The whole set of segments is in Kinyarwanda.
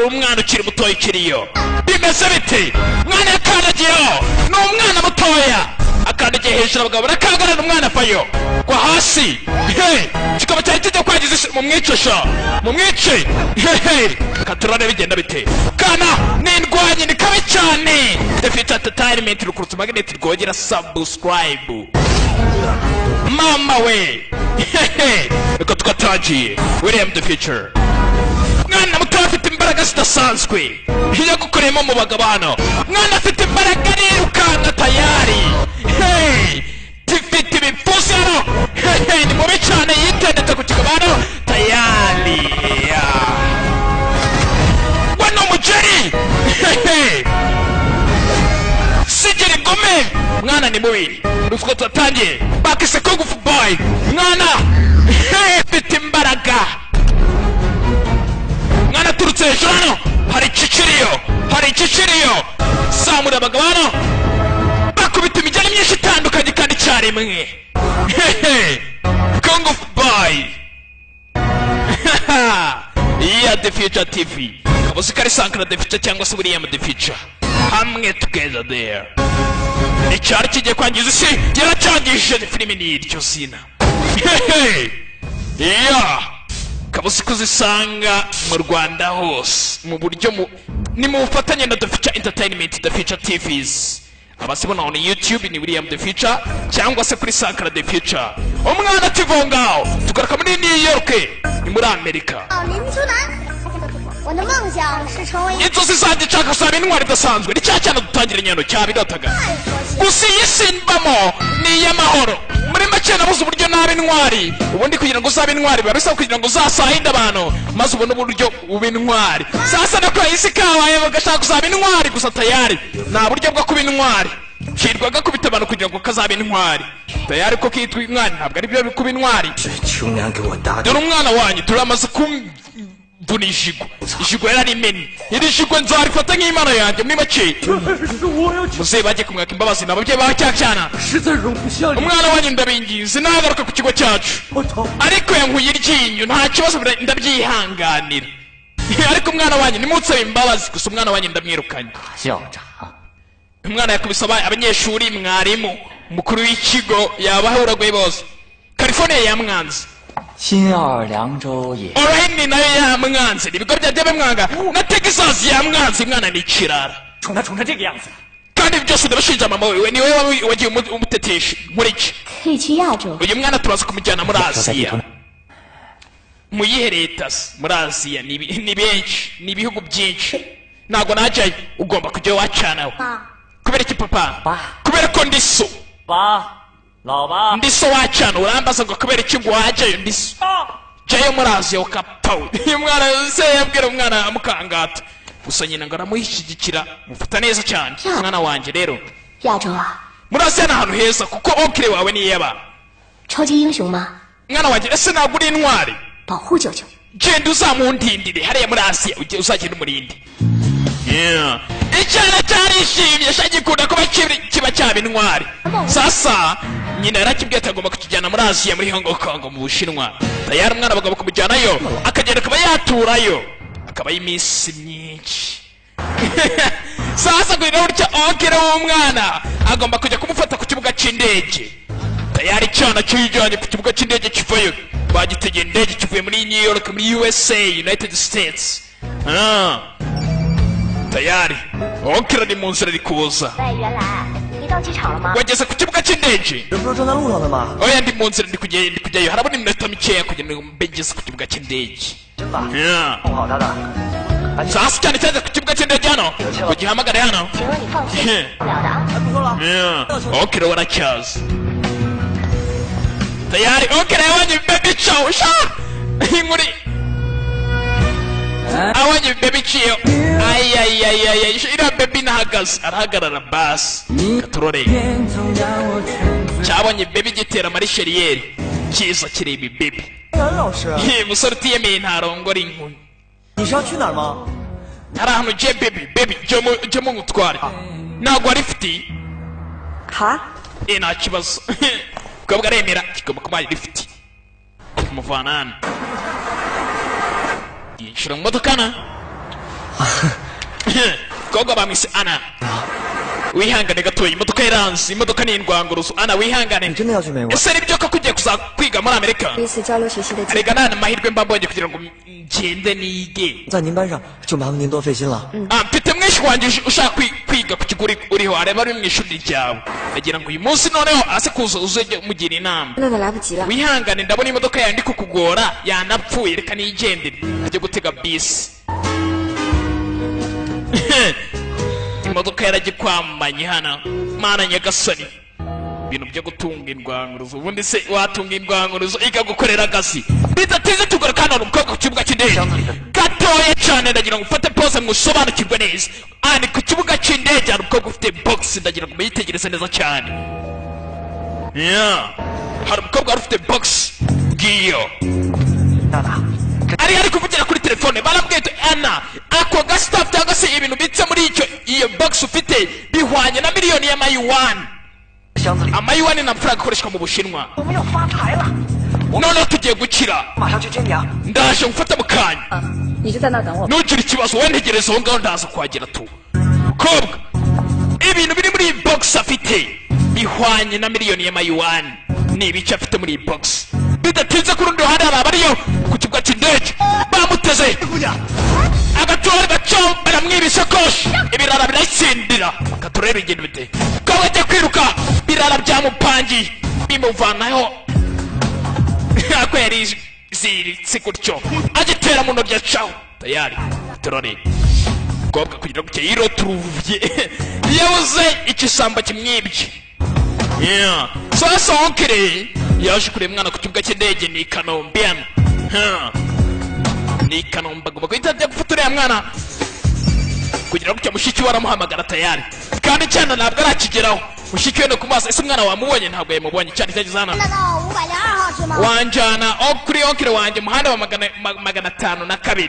gahagarara umwana ukiri mutoya ikiriyo bimeze bite mwana yakandagiyeho ni umwana mutoya akandagiye hejuru abagabo barakahagarara umwana avayo kwa hasi kikaba cyari kijya kwagiza mu mwicisha mu mwice katurane bigenda bite kana n'indwanyi ni kabi cyane dufite entertainment rukurutse magnet rwogera subscribe mama we reka tukatangiye William the Future mwana muto afite imbaraga zidasanzwe iyo gukoreyemo mu bagabo hano mwana afite imbaraga rirukanga tayari tifite ibipfusi hano ni mubi cyane yitendetse ku kigabano tayari wano mujeri sigiri gome mwana ni mubi ruswa tutatangiye bakise kung fu boy mwana afite imbaraga mwana turutse hejuru hano hari ikiciriyo samura abagabo hano bakubita imijyana myinshi itandukanye kandi icyarimwe kung fu boy The Future TV kabuzi kari Sankara The Future cyangwa se William The Future hamwe together there icyari kigiye kwangiza isi yaracangishije filimi n'iryo zina kabuzi kuzisanga mu Rwanda hose mu buryo ni mu bufatanye na The Future Entertainment The Future TVs abasibona on YouTube ni William The Future cyangwa se kuri Sankara The Future umwana tivongao tugaruka muri New York ni muri Amerika inzozi zanjye nshaka kuzaba intwari idasanzwe ni cya cyane dutangira inyano cyabirotaga gusa iyi simbamo ni iy'amahoro muri make nabuze uburyo naba intwari ubundi kugira ngo uzabe intwari biba bisaba kugira ngo uzasahinde abantu maze ubone uburyo uba intwari sasa nako isi kawaye bagashaka kuzaba intwari gusa tayari nta buryo bwo kuba intwari shirwa gakubita abantu kugira ngo kazaba intwari tayari ko kitwa intwari ntabwo ari byo kuba intwari dore umwana wanyu turamaze ijigo yararimeni iri jigo nzarifata nk'imana yanjye muri make muzehe bagiye kumwaka imbabazi n'ababyeyi bacyacana umwana wanyu ndabinginze nagaruka ku kigo cyacu ariko yankuye iryinyo nta kibazo ndabyihanganira ariko umwana wanyu nimunsaba imbabazi gusa umwana wanyu ndamwirukanye umwana yakubise abanyeshuri mwarimu umukuru w'ikigo yabahuraguye bose California yamwanze Orani nayo yamwanze ibigo byagiye bimwanga na Texas yamwanze mwana ni kirara kandi byose ndabashinja mama wewe niwe wagiye umutetesha muri iki uyu mwana turaza kumujyana muri Aziya mu yihe leta muri Aziya ni benshi ni ibihugu byinshi ntago najyayo ugomba kujya wacanaho kubera iki papa kubera ko ndiso ndiso wacana urambaza ngo kubera iki ngo wajyayo ndiso jayo muri Aziya ukapawe uyu mwana se yabwira umwana amukangata gusa nyina ngo aramuhishyigikira mufata neza cyane mwana wanjye rero muri Aziya ni ahantu heza kuko okire wawe ni yaba mwana wanjye ese ntabwo uri intwari genda uzamundindire hariya muri Aziya uzagenda umurindi icyana cyarishimye shagikunda kuba kiba cyaba intwari sasa nyina yarakibwiye atagomba kukijyana muri Aziya muri Hong Kong mu Bushinwa tayari umwana bagomba kumujyanayo akagenda akaba yaturayo akaba y'iminsi myinshi sasa kugira utya okere w'umwana agomba kujya kumufata ku kibuga cy'indege tayari cyana cyijyanye ku kibuga cy'indege kivayo bagitegeye indege kivuye muri New York muri USA United States tayari okere ni mu nzira ari kuza wageze ku kibuga cy'indege oya ndi mu nzira ndi kujyayo harabona iminota mikeya kugira ngo mbegeze ku kibuga cy'indege sasa cyane cyane ku kibuga cy'indege hano kugihamagare hano okere waracyaza tayari okere yabonye baby chow sha inkuri abonye baby chiyo ay ira baby nahagaze arahagarara basi katurore cyabonye baby gitera marisheriere kiza kireba baby musore tiyemeye ntarongora inkumi hari ahantu je baby je mu ngutware ntabwo ari fiti nta kibazo ukabwa aremera kigomba kuba ari fiti kumuvana hano yinjira mu modoka na Koga bamwise Ana. Wihangane gatoya imodoka iranze imodoka ni indwanguruzo Ana wihangane. Ese nibyo ko kugiye kwiga muri Amerika? Rega nana mahirwe mbambonye kugira ngo ngende nige. 在您班上就麻烦您多费心了。mfite mwinshi wanjye ushaka kwiga ku kigo uriho areba ari mu ishuri ryawe. Ndagira ngo uyu munsi noneho ase kuza uze mugira inama. Wihangane ndabona imodoka yawe ndi kukugora yanapfuye reka nigendere. Ajye gutega bisi. Imodoka yaragikwamanye hano mana nyagasani ibintu byo gutunga indwanguruzo ubundi se watunga indwanguruzo ikagukorera akazi bidateze tugora kandi umukobwa ku kibuga cy'indege gatoya cyane ndagira ngo ufate pose musobanukirwe neza ani ku kibuga cy'indege hari umukobwa ufite box ndagira ngo muyitegereze neza cyane hari umukobwa wari ufite box ngiyo ari kuvugira kuri telefone barabwiye Ana ako gasitafu cyangwa se ibintu bitse muri iyo box ufite bihwanye na miliyoni y'amayuwani. Amayuwani na amafaranga akoreshwa mu Bushinwa. Noneho tugiye gukira ndaje gufata mu kanya ntugira ikibazo wowe ntegereza aho ngaho ndaza kuhagera tu. Kobwa ibintu biri muri iyi box afite bihwanye na miliyoni y'amayuwani ni ibice afite muri iyi box. Bidatinze ku rundi ruhande hari abariyo ku kibuga cy'indege bamuteze agatora gaco baramwiba isakoshi ibirara birayitsindira katurebe igenda bite ko wajya kwiruka birara byamupangiye bimuvanaho ako yari ziritse gutyo agitera mu ntoryi acaho tayari turore kobwa kugira ngo yiroturuvye yabuze ikisambo kimwibye. Sasa onkere yaje kureba umwana ku kibuga cy'indege ni Kanombe hano. Ni Kanombe agomba guhita ajya gufotora ya mwana kugira ngo mushiki we aramuhamagara tayari kandi cyane ntabwo arakigeraho mushiki we no kumaso ese umwana wamubonye ntabwo yamubonye cyane cyageze hano wanjana kuri onkere wanjye muhanda wa 502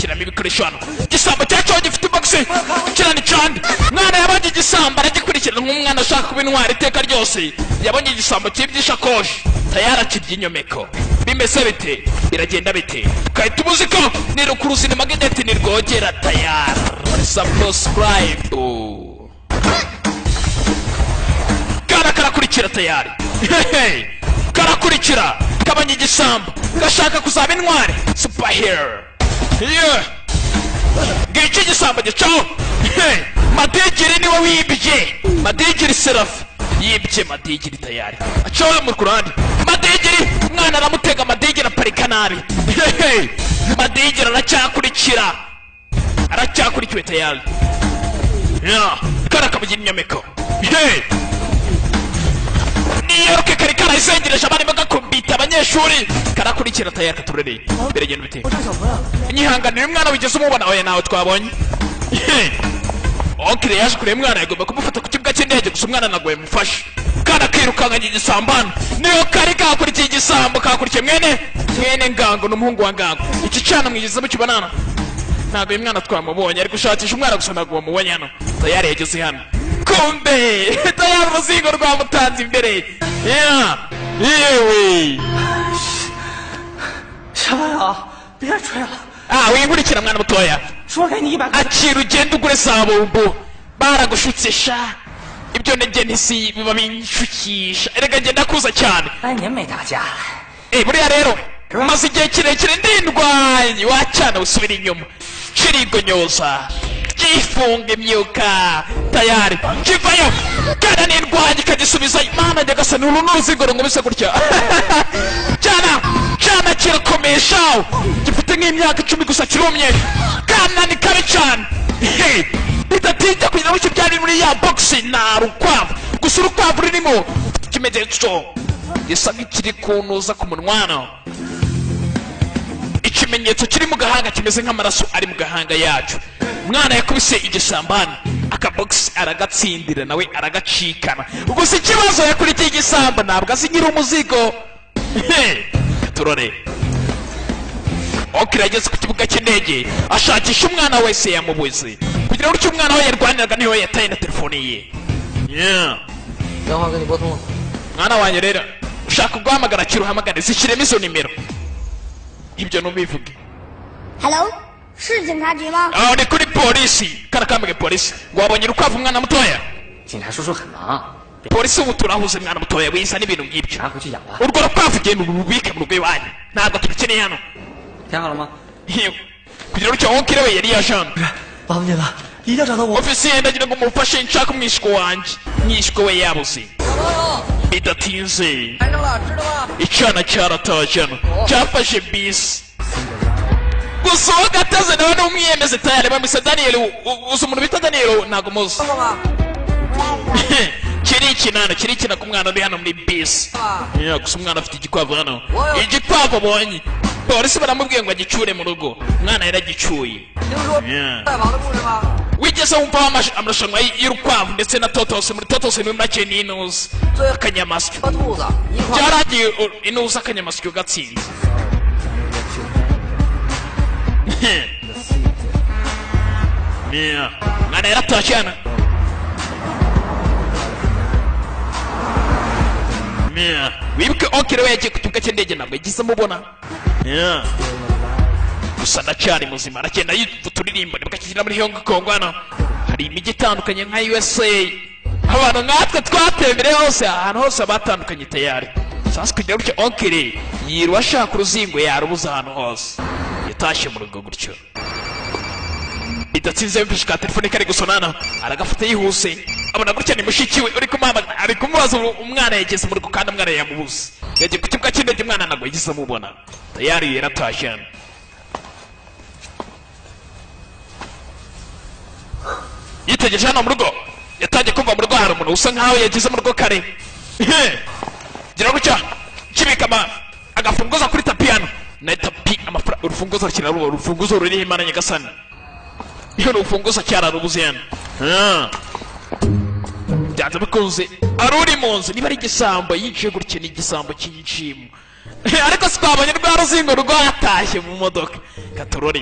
kiramo ibikoresho hano igisambo cyacu gifite box kirani cyane mwana yabonye igisambo aragikurikirana nk'umwana ashaka kuba intwari iteka ryose yabonye igisambo cy'ibyishakoshi tayari akirya inyomeko bimeze bite biragenda bite kahita ubuzi ko ni rukuruzi ni magneti ni rwogera tayari subscribe karakurikira tayari karakurikira kabonye igisambo gashaka kuzaba intwari superhero. Gici gisambo gicaho Madigiri niwe wibye Madigiri Serafi yibye Madigiri tayari acaho mu Kurani Madigiri mwana aramutega Madigiri aparika nabi Madigiri aracyakurikiwe tayari karakamugira inyomeko niyoruke kari karayizengereje abandi bagakumbita abanyeshuri karakurikira tayari katurere biragenda bite nyihanganira umwana wigeze umubona oya nawe twabonye okire yaje kureba umwana yagomba kumufata ku kibuga cy'indege gusa umwana nagoye mufashe kana kirukanganye igisambano niyo kari kakurikiye igisambo kakurikiye mwene ngango n'umuhungu wa ngango iki cyana mwigeze mukibonana ntabwo uyu mwana twamubonye ari gushakisha umwana gusa ntabwo wamubonye hano tayari yageze hano kumbe tayari umuzingo rwamutanze imbere yewe winkurikira mwana mutoya akira ugenda ugure za bombo baragushutse sha ibyo nege ntisi biba binshukisha erega ngenda kuza cyane buriya rero maze igihe kirekire ndindwanye wacyana usubira inyuma kirigonyoza kifunga imyuka tayari kivayo kana n'indwanye ikagisubiza imana njagasa ni uru n'uruzigoro ngo bise gutya cyana kirakomesha gifite nk'imyaka 10 gusa kirumye kana ni kabi cyane bidatinda kugira ngo byari muri ya box na rukwavu gusa urukwavu ririmo ikimenyetso gisa nk'ikiri kunuza ku munwana ikimenyetso kiri mu gahanga kimeze nk'amaraso ari mu gahanga yacu mwana yakubise igisambano akabox aragatsindira nawe aragacikana gusa ikibazo yakurikiye igisamba ntabwo azigira umuzigo turore okira ageze ku kibuga cy'indege ashakisha umwana wese yamubuze kugira ngo umwana we yarwaniraga niho yataye na telefone ye mwana wanjye rero ushaka guhamagara kiruhamagare zishyiremo izo nimero ibyo nubivuge hello 是警察局吗？ aho ni kuri polisi karakambage polisi wabonye urukwavu umwana mutoya 警察叔叔很忙， polisi ubu turahuze mwana mutoya wiza n'ibintu nk'ibyo 拿回去养吧。 urwo rukwavu genda urubike mu rugo iwanyu ntabwo turukeneye hano 填好了吗？ kugira ngo onkire we yari yaje hano 麻烦你了，一定要找到我。 ofisiye ndagira ngo mufashe nshaka umwishywa wanjye umwishywa we yabuze bidatinze icyana cyarataje hano cyafashe bisi gusa uwo gataze nawe ni umwiyemeze tayari bamwise daniyeli uzi umuntu bita daniyeli ntabwo muzi kirikina ku mwana uri hano muri bisi gusa umwana afite igikwavu hano igikwavu abonye polisi baramubwiye ngo agicyure mu rugo umwana yaragicyuye wigeze wumva amarushanwa y'urukwavu ndetse na totose muri totose muri make n'inuza akanyamasyo byaragiye inuza akanyamasyo gatsinze mwana yaratashye hano wibuke okere we yagiye ku kibuga cy'indege ntabwo yagize amubona gusa ndacyari muzima aragenda yumva uturirimbo bakakishyira muri Hong Kong hano hari imijyi itandukanye nka USA abantu nkatwe twatembereye hose ahantu hose batandukanye tayari sasa kugira gutyo okere yirirwa ashaka uruzingo yarubuza ahantu hose yatashye mu rugo gutyo bidatsinze yumvise ka telefone kari gusonana aragafata yihuse abona gutya ni mushiki we uri kumuhamagara ari kumubaza umwana yageze mu rugo kandi umwana yamubuze yagiye ku kibuga cy'indege umwana ntabwo yigeze amubona tayari yaratashye hano yitegereje hano mu rugo yatangiye kumva mu rugo hari umuntu usa nkaho yageze mu rugo kare gira gutya kibika agafunguzo kuri tapi hano na tapi amafaranga urufunguzo rukina urufunguzo ruriho imana nyagasani iyo urufunguzo cyararubuze hano byanze bikunze ari uri mu nzu niba ari igisambo yicaye gutya ni igisambo cy'igicimo ariko twabonye rwa ruzingo rwatashye mu modoka katorore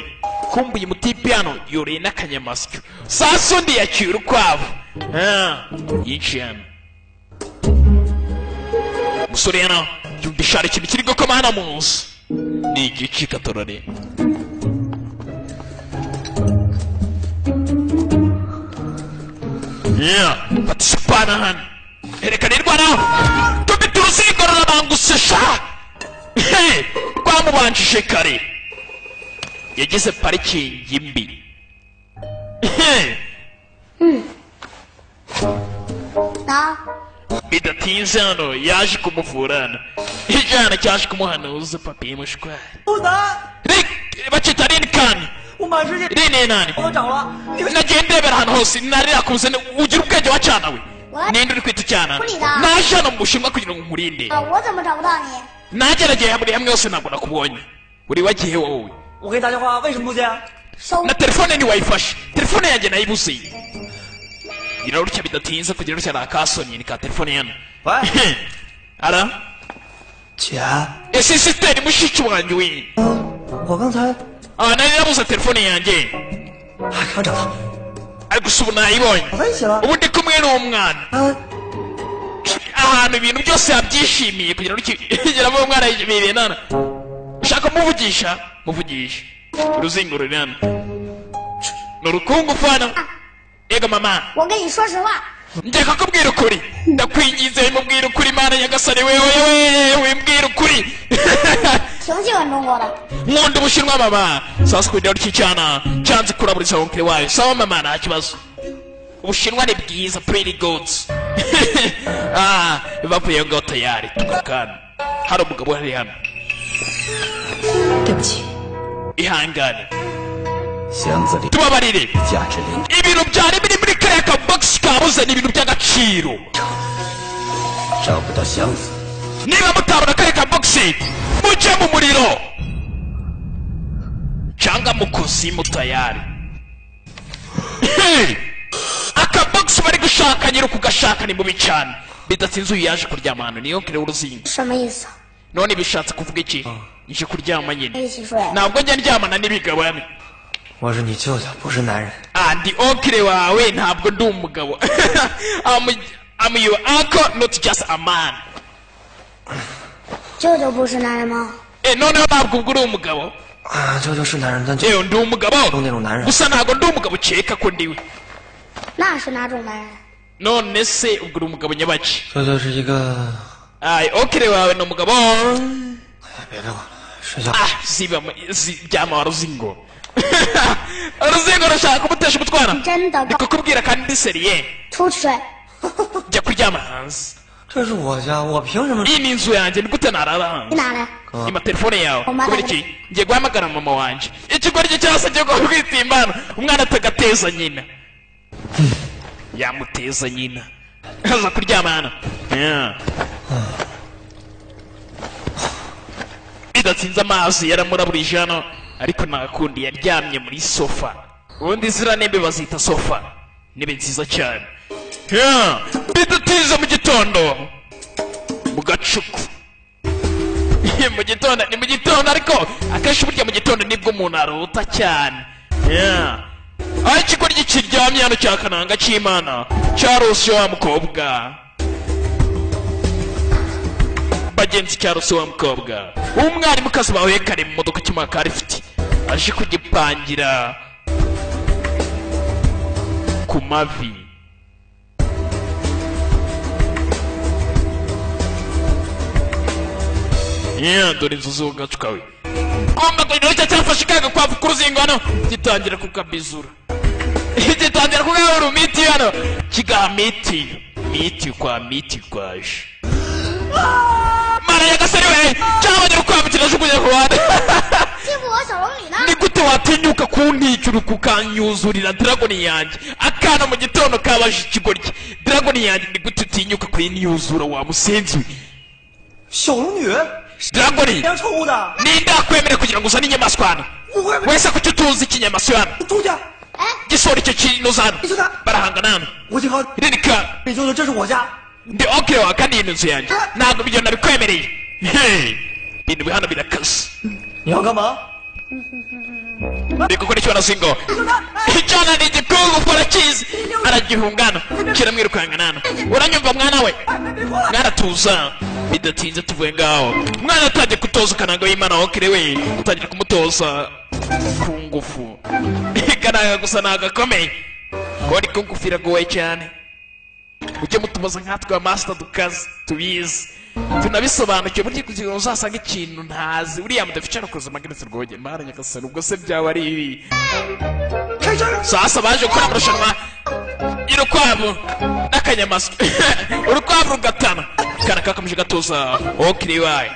kumbuye mutipe hano yoreye n'akanyamasyo sasa undi yaciye urukwavu yicaye hano umusore hano yumva ishara ikintu kiri gukoma hano mu nzu ni igici katorore fata isupana hano herekana irwanaho tubita uruzingo rurabangusesha rwamubanjije kare yageze parikingi mbi bidatinze hano yaje kumuvurana ijana cyaje kumuhanuza papiye mushwari bacita rinikani rine nani nagiye ndebera ahantu hose narirakuze ugira ubwenge wacana we ninde uri kwita icyana naje hano mu bushinwa kugira ngo nkurinde nagerageye buri hamwe hose ntabwo nakubonye uri wagiye wowe na telefone ntiwayifashe telefone yanjye nayibuze gira gutya bidatinze kugira gutya nakasonye ni ka telefone hano ara ese sisiteri mushiki wanjye we nari nabuze telefone yanjye ariko gusa ubu nayibonye ubu ndi kumwe n'umwana ahantu ibintu byose yabyishimiye kugira ngo igera mu mwana yibere nana ushaka muvugisha uruzingo ruri hano ni urukungu fana ega mama njye kakubwira ukuri ndakwinginze wimubwira ukuri mana nyagasani wewe wimbwira ukuri nkunda ubushinwa mama sasa kugira ngo cyana cyanze kuraburiza wonkere wawe sawa mama nta kibazo ubushinwa ni bwiza pretty goods bavuye ngo tayari tukakana hari umugabo hari hano ihangane tubabarire ibintu byari biri muri kariya kabogisi kabuze ni ibintu by'agaciro niba mutabona kariya kabogisi mujye mu muriro cyangwa mu kuzimu tayari akabogisi bari gushaka nyiri ukugashaka ni mubi cyane bidatinze uyu yaje kuryama hano niyo kire uruzingo none bishatse kuvuga iki nje kuryama nyine ntabwo njya ndyamana n'ibigabane 我是你舅舅，不是男人。 ndi onkire wawe ntabwo ndi umugabo I'm your uncle not just a man 舅舅不是男人吗？ noneho ntabwo ubwo uri umugabo 啊，舅舅是男人，但yewe ndi umugabo 就那种男人。 gusa ntabwo ndi umugabo ukeka ko ndiwe 那是哪种男人？ none se ubwo uri umugabo nyabaki 舅舅是一个， ay okere wawe ni umugabo 别管了，睡觉。 ryama waruzingo uruzingo rushaka kumutesha umutwara 真的 ndikukubwira kandi ndi seriye 出去睡。 jya kuryama hanze 这是我家，我凭什么？ iyi ni inzu yanjye ni gute narara 你 hanze 哪来？ ima telefone yawe Umara- kubera iki ngiye guhamagara mama wanje ikigoryi cyose cyo kwita imana umwana atagateza nyina yamuteza nyina aza kuryama hano bidatsinze amazi yaramuraburije hano ariko ntakundi yaryamye muri sofa ubundi ziriya ntebe bazita sofa intebe nziza cyane bidatinze mu gitondo mu gacuku mu gitondo ni mu gitondo ariko akenshi burya mu gitondo nibwo umuntu arota cyane aho ikigoryi kiryamye hano cya kananga cy'imana cyarose wa mukobwa bagenzi cyarose wa mukobwa umwarimukazi bahuye kare mu modoka cy'umwaka rifite aje kugipangira ku mavi dore inzu z'ugacu kawe ngomba kugira icyo cyafashe kaga kwavu ku ruzingo hano gitangira kukabizura gitangira kugabura umiti hano kigaha miti kwa miti kwaje mara yagasari we cyangwa bagera ukwavu kirajugunye ku ruhande 欺负我小龙女呢？ ni gute watinyuka kunticura ukanyuzurira dragoni yanjye akana mu gitondo kabaje ikigoryi dragoni yanjye ni gute utinyuka kuyiniyuzura wa musenzi we 小龙女， dragoni 娘臭的， ninde akwemere kugira ngo uzane inyamaswa hano 不会， wese kuki utuzi ikinyamaswa hano 出去！ gisora icyo kintu hano 你说他， barahangana hano 我警告 ririka 你，舅舅，这是我家。 ndi okere wawe kandi iyi ni inzu yanjye ntabwo ibyo nabikwemereye ibintu hano birakaze 你要干嘛？ ndi gukora icyo barazingo icyana ni igikungu barakizi aragihungana kiramwirukangana hano uranyumva mwana we mwana tuza bidatinze tuvuye ngaho mwana atangiye kutoza kananga w'imana okere we utangira kumutoza ku ngufu kananga gusa ntabwo akomeye kuba ku ngufu iragoye cyane ujye mutumaza nkatwe amasita dukaze tubizi tunabisobanukiwe burya kugira ngo uzasanga ikintu ntazi uriya mudaficara kuza amageretse rwoge mara nyagasani ubwo se byaba ari ibi sasa baje gukora amarushanwa y'urukwavu n'akanyamasyo urukwavu rugatana kana kakamije gatoza okiri wayi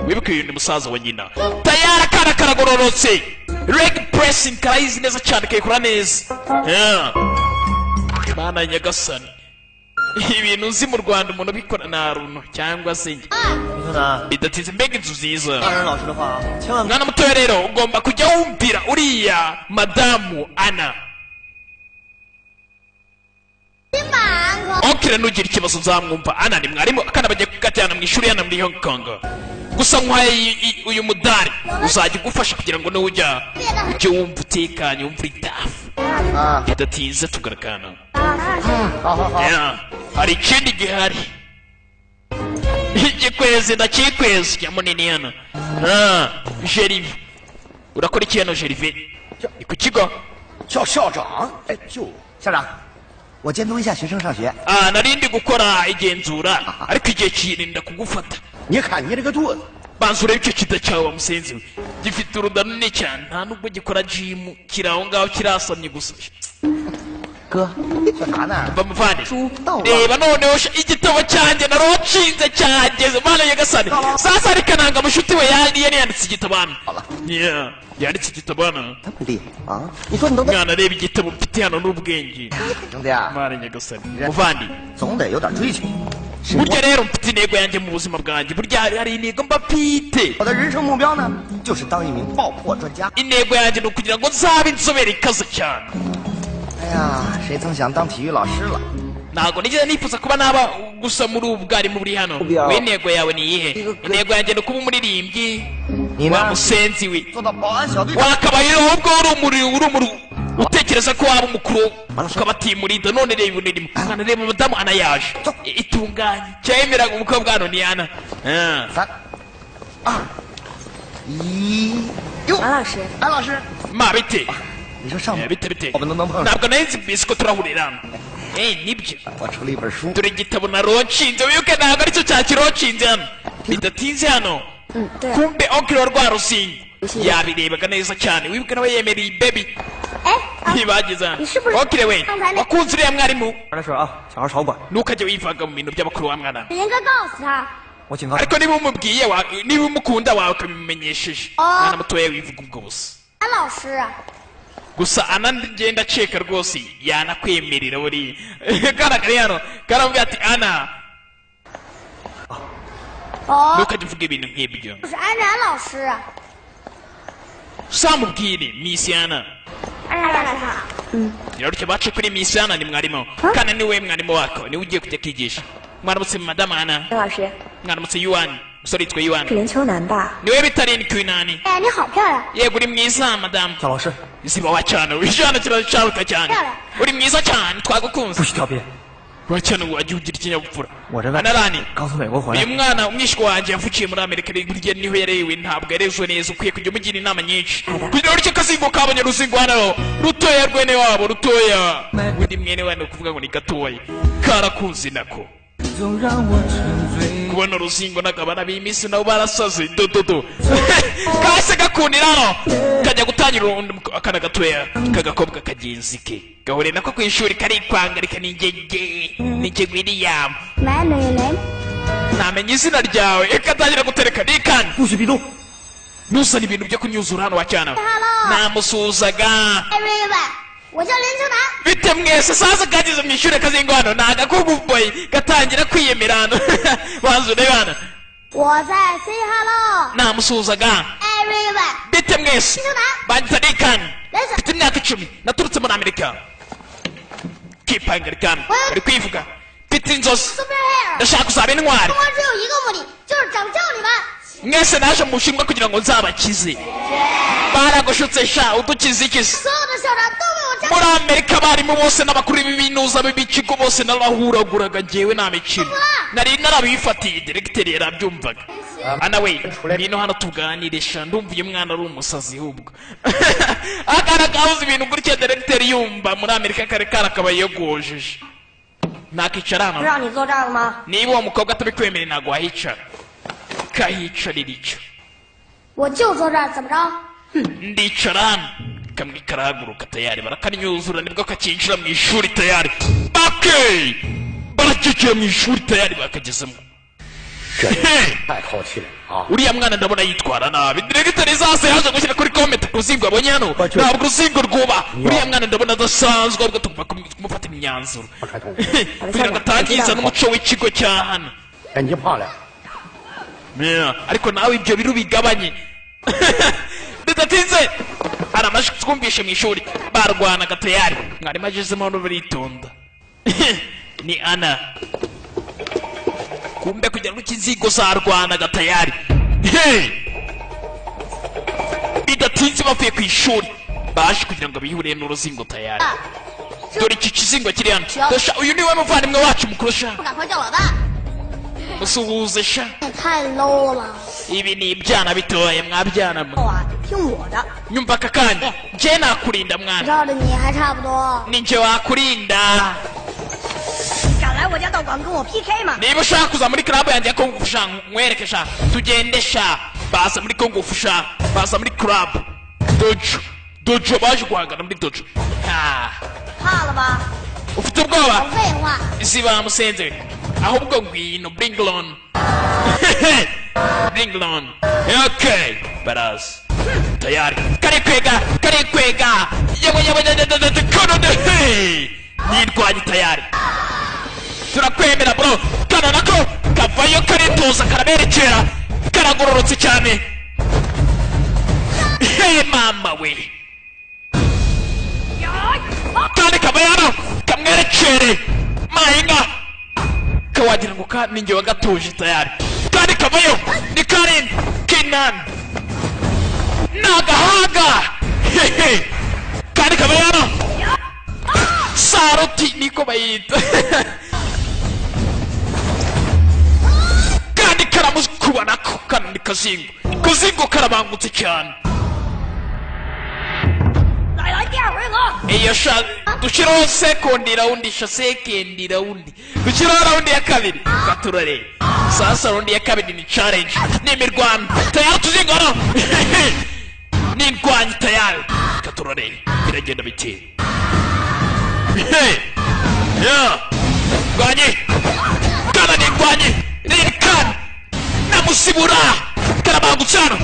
wibuke uyu ni musaza wa nyina tayari akana karagororotse reg pressing karayizi neza cyane kayikora neza mana nyagasani ibintu uzi mu rwanda umuntu ubikora nta runo cyangwa se njye 你说呢？ bidatinze mbega inzu nziza 大人老师的话，千万 mwana mutoya rero ugomba kujya wumvira uriya madamu ana 今晚可 okire nugira ikibazo nzamwumva ana ni mwarimu akana bagiye kukajyana mu ishuri hano muri hong kong gusa nkwaye uyu mudari uzajya ugufasha kugira ngo nujya ujye wumva utekanye wumva itafu bidatinze tugarakana 好好好， hari ikindi gihari igikwezi ndakikwezi cya munini hano jerive urakora iki hano jerive ni ku kigo 叫校长。哎，就校长，我监督一下学生上学。 nari ndi gukora igenzura ariko igihe kirinda kugufata 你看你这个肚子， banza urebe icyo kida cyawe wa musenzi we gifite uruda runini cyane nta nubwo gikora jimu kiri aho ngaho kirasamye gusa 哥，小啥呢？ bamuvane 书到了。 reba noneho igitabo cyanjye narochinze cyageze mana nyagasani sasa ari kananga mushuti we yari yanditse igitabo hano yanditse igitabo hano 这么厉害啊！你说你都在， mwana reba igitabo mfite hano n'ubwenge 兄弟啊， mana nyagasani muvandi 总得有点追求。是 burya rero mfite intego yanjye mu buzima bwanjye burya hari intego mba mfite 我的人生目标呢，就是当一名爆破专家。 intego yanjye ni ukugira ngo nzabe inzobere ikaze cyane 哎呀，谁曾想当体育老师了？ ntabwo nigeze nifuza kuba naba gusa muri ubu bwarimu buri hano we intego yawe ni iyihe intego yanjye ni ukuba umuririmbyi 你 wa 呢？ musenzi we 做到保安小队长。 wakabaye ahubwo urumuri utekereza ko waba umukuru ukabatimurida none reba ibintu mwana reba madamu ana yaje itunganye cyemeraga umukobwa hano ni ana 3、2、哟，马老师，安老师， mabite 你说上午 bite 我们能碰上？ ntabwo nahise mbese ko turahurira nibyo 我出了一本书， dore igitabo naronshinze wibuke ntabwo aricyo cyakironshinze hano bidatinze hano 对， kumbe onkiro rwa rusingo yabirebaga neza cyane wibuke nawe yemereye baby 哎，啊 ntibagize 你是不是 okire we 刚才那 wakunze uriya mwarimu 玩的事啊，小孩少管。 ntukajye wivanga mu bintu by'abakuru wa mwana 你应该告诉他。 我警告你， ariko niba umubwiye niba umukunda wawe ukabimumenyesheje mwana mutoya wivuga ubwo busa 安老师啊， gusa anagenda aceka rwose yanakwemerera buriya kana kari hano karamubwira ati ana 哦， ntukajye uvuga ibintu nk'ibyo 就是安然老师啊。 samubwire miss yana 安然老师， birarutyo bace kuri miss yana ni mwarimu kana niwe mwarimu wako niwe ugiye kujya kwigisha mwaramutse madamu ana 张老师 mwaramutse yuwani umusore yitwa 是 yuwani 林秋南吧？ niwe bitari kwinani 哎，你好漂亮。 yego uri mwiza madamu 小老师 ziba wacana wijana kiracaruka cyane uri mwiza cyane 不 twagukunze 许跳边， wacana wajya ugira ikinyabupfura 我这外 anarani 刚从美国回 uyu 来， mwana umwishywa wanjye yavukiye muri amerika burya niho yarewe ntabwo yarezwe neza ukwiye kujya umugira inama nyinshi kugira ngo akazingo kabonye ruzingo hano rutoya rwene wabo rutoya undi mwene wabo ni ukuvuga ngo ni gatoya karakuzi nako kubona uruzingo n'akabana b'iminsi nabo barasaze dododo kase gakundira hano kajya gutangira akana gatoya kagakobwa kagenzi ke gahure nako ku ishuri karikwangarika n'ingege William 买女人， namenye izina ryawe ikatangira gutereka nikani 不许逼动。 ntuzane ibintu byo kunyuzura hano wacyana Hello namusuhuzaga everyone，我叫林秋南。 bite mwese saza kageze mu ishuri kazingo hano ni agakuguboyi gatangira kwiyemera hano banza urebe hano 我在 say hello namusuhuzaga everyone。 bite mwese 林秋南， banyita nikani 人生 mfite imyaka 10 naturutse muri amerika kipangarikani bari kwivuga mfite inzozi superhero， ndashaka kuzaba intwari 中国只有一个目的，就是拯救你们。 mwese naje mu bushinwa kugira ngo nzabakize baragushutse sha udukize ikize 所有的校长都为我站。 muri amerika abarimu bose n'abakuru b'iminuza b'ibikigo bose narahuraguraga njyewe nta mikino nari narabifatiye diregiteri yarabyumvaga ana we ngwino hano tuganire sha ndumva uyu mwana ari umusazi ahubwo akana kabuze ibintu gutya diregiteri yumva muri amerika kare karakabaye yogojeje nakicara hano 让你坐这儿了吗？ niba uwo mukobwa atabikwemereye ntabwo wahicara kahicarira icyo 我就坐这儿，怎么着？ ndicara hano kamwe karahaguruka tayari barakanyuzura nibwo kakinjira mu ishuri tayari bake barakikiye mu ishuri tayari bakagezemo 太靠气了啊！ uriya mwana ndabona yitwara nabi diregiteri zase yaje gushyira kuri komete ku ruzingo abonye hano ntabwo uruzingo rwuba uriya mwana ndabona adasanzwe ahubwo tugomba kumufatira imyanzuro kugira ngo atangiza n'umuco w'ikigo cya hano 眼睛胖了， ariko nawe ibyo biru bigabanye bidatinze hari amajwi twumvishe mu ishuri barwanaga tayari mwarimu agezemo hano baritonda ni ana kumbe kugira ngo ikizingo zarwanaga tayari bidatinze bavuye ku ishuri baje kugira ngo bihuriye n'uruzingo tayari dore iki kizingo kiri hano dosha uyu niwe muvandimwe wacu mukuru sha 不赶快叫老大， musuhuze sha 也太 low 了。 ibi ni ibyana bitoya mwabyana mwe 啊，听我的， nyumva aka kanya njye nakurinda mwana 绕着你还差不多。 ni njye wakurinda 敢来我家道馆跟我 PK 吗？ niba ushaka kuza muri club yanjye ya kongo sha nkwereke sha tugende sha baza muri kongo sha baza muri club dojo baje guhangana muri dojo怕了吧？ ufite ubwoba 废话， ziba musenze ahubwo ngwino bring on bring on okay baraza tayari karikwega yewe kono nirwanye tayari turakwemera bro kana nako kavayo karitoza karaberekera karagororotse cyane hey mama we kandi kabayano kamwerekere mayinga kawagira ngo ninjye wagatuje tayari kandi kavayo ni karin kinan nagahanga kandi kabayano saroti niko bayita kandi karamukuba nako kana ni kazingo kazingo karabangutse cyane 来来第二回合， iyo sha dushiraho sekondi raundi sha sekendi raundi dushiraho raundi ya kabiri katurare sasa raundi ya kabiri ni challenge ni imirwano tayari tuzingana ni indwanyi tayari katurare biragenda bite ya ndwanyi kana ni ndwanyi ririkana namusibura karabangutse hano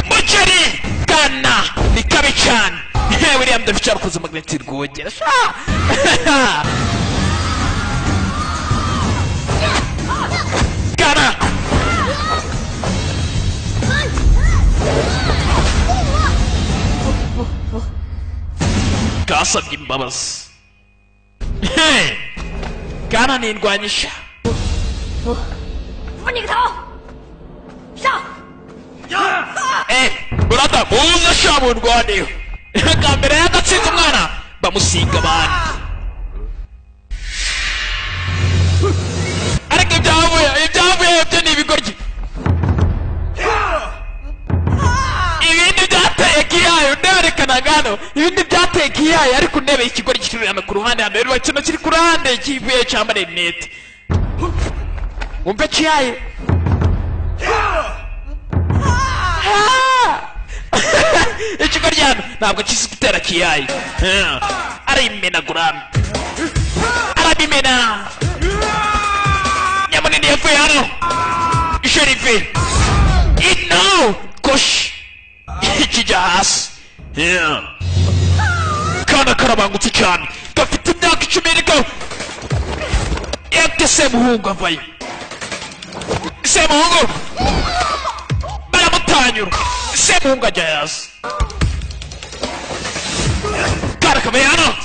muceri kana ni kabi cyane William dafite cyarukoze magneti rwogera kana kasabye imbabazi kana ni indwanyisha 扶你个头，上！ burada muze sha mu ndwaniro bwa mbere yagatsinze umwana bamusiga abantu ariko ibyavuye byo ni ibigoryi ibindi byateye kiyayo nderekanaga hano ibindi byateye kiyayo ariko undebeye ikigoryi kiri hano ku ruhande hano rero kino kiri ku ruhande kivuye cyambare rinete wumve kiyayo ikigo ryano ntabwo kizi gutera kiyayi arimenagura arabimena nyamunini yavuye hano sherife ino koshi kijya hasi kana karabangutse cyane gafite imyaka 10 ariko yate semuhungu avayo semuhungu baramutanyura semuhungu ajya hasi kana kabaye hano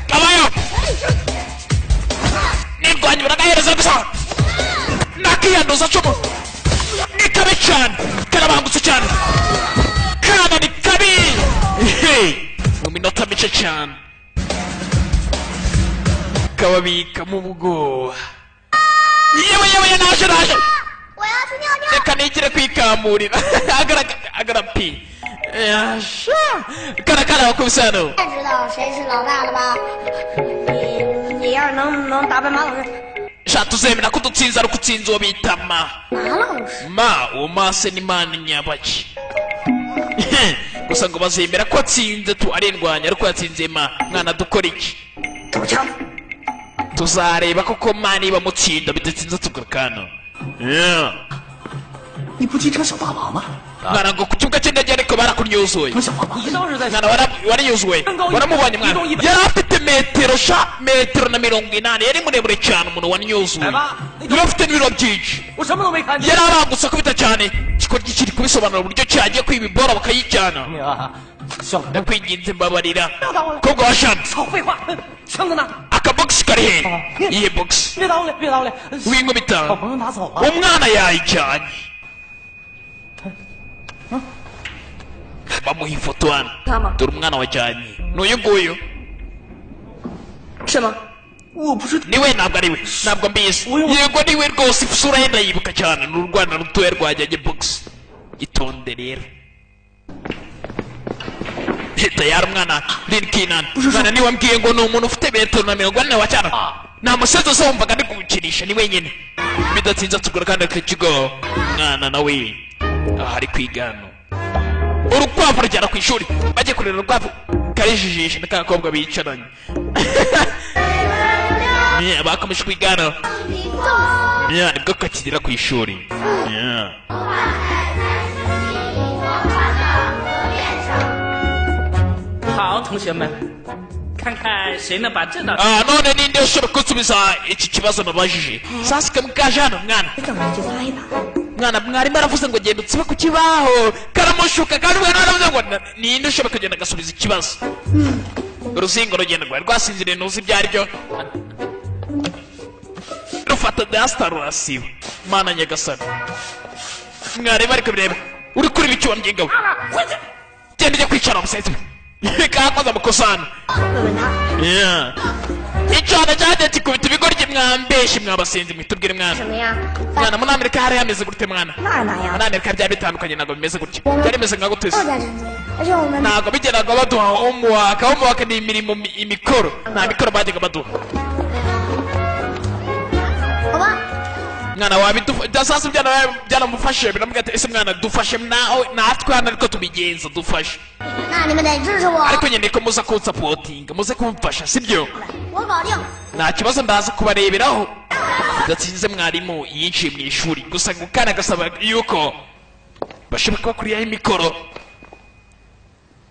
kabayo nirwanya baragahereza gusa nakiyanduza cumu ni kabi cyane karabangutse cyane kana ni kabi mu minota mike cyane kababika mu bwoba yewe naje 我要去尿尿。 reka nigire kwikamurira agarapi karakara wakubise hano 现在知道谁是老大了吧？ 你要是能打败马老师， sha tuzemera ko dutsinze ariko utsinze uwo bita ma 马老师， ma uwo mase ni mani nyabaki gusa ngo bazemera ko atsinze tu arindwanya ariko yatsinze ma mwana dukora iki 找枪， tuzareba koko ma niba mutsinda bidatsinze tugarukana 你不记这小霸王吗？ mwana ngo ku kibuga cy'indege ariko barakunyuzuye 这小霸王， 你倒是在 mwana wariyuzuye waramubonye mwana yari afite metero na 80 yari muremure cyane umuntu wanyuzuye yari afite n'ibiro byinshi 我什么都没看见。 yari arangutse kubita cyane ikikoryi kiri kubisobanura uburyo cyagiye kwiba ibora bakayijyana 啊，小子， ndakwinginze mbabarira kobwa wa shana 少废话，枪在哪？ akabogisi kari he iyihe bogisi 别捣鼓了，别捣鼓了， w'inkubita 把朋友拿走了。 umwana yayijyanye bamuha ifoto hano dore umwana wajyanye n'uyu nguyu 是吗？ 我不是 niwe ntabwo ari we ntabwo mbizi yego niwe rwose isura ye ndayibuka cyane ni urwana rutoya rwajyanye bogisi itonde rero leta yari umwana rinkinani umwana niwe mbwiye ngo ni umuntu ufite metero na 40 wa cyane nta musozi usa wumvaga ari kuwukinisha ni wenyine bidatinze tugura kandi akakigo umwana nawe aha ari kwigana urukwavu rujyana ku ishuri bajye kurera urukwavu karijijisha n'akakobwa bicaranye bakomeje kwigana nibwo kakigera ku ishuri 好，同学们，看看谁能把这道 none ninde ushobora gusubiza iki kibazo nabajije sasa kamukaje hano mwana 找人去猜吧。 mwana mwarimu aravuze ngo genda utsibe ku kibaho karamushuka kandi we naravuze ngo ninde ushobora kugenda agasubiza ikibazo uruzingo rugenda rwari rwasinziriye ntuzi ibyo ari byo rufata dasita rurasiba mana nyagasani mwarimu ariko bireba uri kuri biki wambwiye we genda ujya kwicara musezi kakoze amakosa hano icyana cyagiye kikubita ibigoryi mwambeshye mwabasenzi mwitubwire mwana 什么呀？ mwana muri Amerika hari hameze gute mwana 那儿哪样 muri？ Amerika byari bitandukanye ntabwo bimeze gutya byari bimeze nka gute 报价珍珠，而且我们 ntabwo bigeraga baduha homework ni imirimo imikoro nta mikoro bajyaga baduha 好吧， mwana wabidufasha sasa byanamufashe biramubwira ati ese mwana dufashe natwe hano ariko tubigenza dufashe 那你们得支持我， ariko nyine ko muza kunsapotinga muze kumfasha sibyo 我保定。 nta kibazo ndaza kubareberaho gatsinze mwarimu yinjiye mu ishuri gusa ngo kana gasaba yuko bashobora kuba kuriyaho imikoro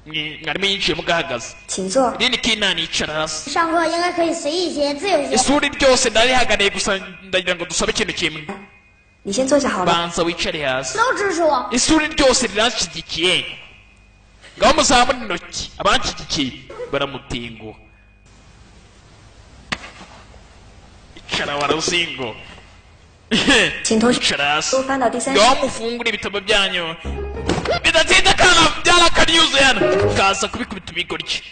mwarimu yinjiye mugahagaze 请坐。 nini kinani yicara hasi 上课应该可以随意些，自由些。 ishuri ryose ndarihaganiye gusa ndagira ngo dusabe ikintu kimwe 你先坐下好了。 banza wicare hasi 都支持我。 ishuri ryose riranshyigikiye ngaho muzamure intoki abanshyigikiye baramutenguha icara warazingo 请同学 icara hasi 都翻到第3 ngaho 页。 mufungure ibitabo byanyu bidatinda kana byarakanyuze hano kaza kubikubita ibigoryi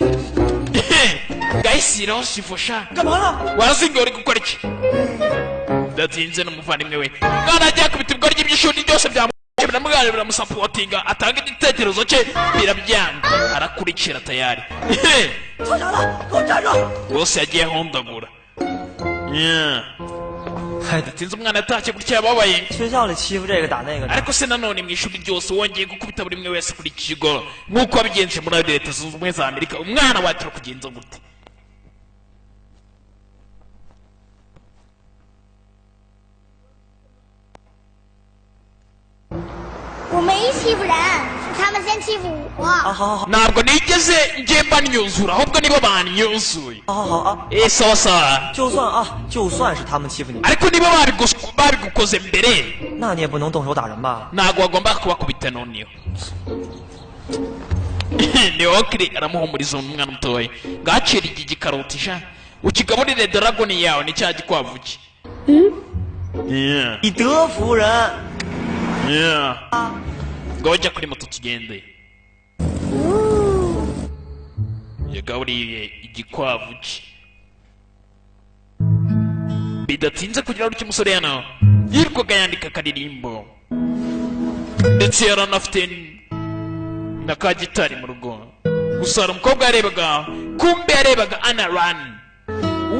ngayisiraho sifosha 干嘛了？ warazingo uri gukora iki bidatinze n'umuvandimwe we mwana agiye kubita ibigoryi by'ishuri byose byamushye biramugana biramusapotinga atanga igitekerezo cye birabyanga arakurikira tayari 操场了，给我站住！ bose yagiye ahondagura bidatinze umwana yatashye gutya yababaye 学校里欺负这个打那个的， ariko se nanone mu ishuri ryose wongeye gukubita buri umwe wese kuri iki kigo nk'uko wabigenje muri leta zunze ubumwe za amerika umwana watira kugenza gute 我没欺负人，是他们先欺负我。 啊，好好好， ntabwo nigeze njyemba nyuzura ahubwo nibo banyuzuye 好好好啊， sawa sawa 就算是他们欺负你， ariko nibo babigukoze mbere 那你也不能动手打人吧？ ntabwo wagomba kubakubita noneho neokiri aramuhumuriza umwana mutoya ngacira iki gikaroti sha ukigaburire dragoni yawe ni cya gikwavu cye 以德服人， ngaho jya kuri moto tugende yagaburiye igikwavu cye bidatinze kugira ngo umusore hano yirwaga yandika akaririmbo ndetse yaranafite na ka gitari mu rugo gusa hari umukobwa yarebaga kumbe yarebaga Ana Rani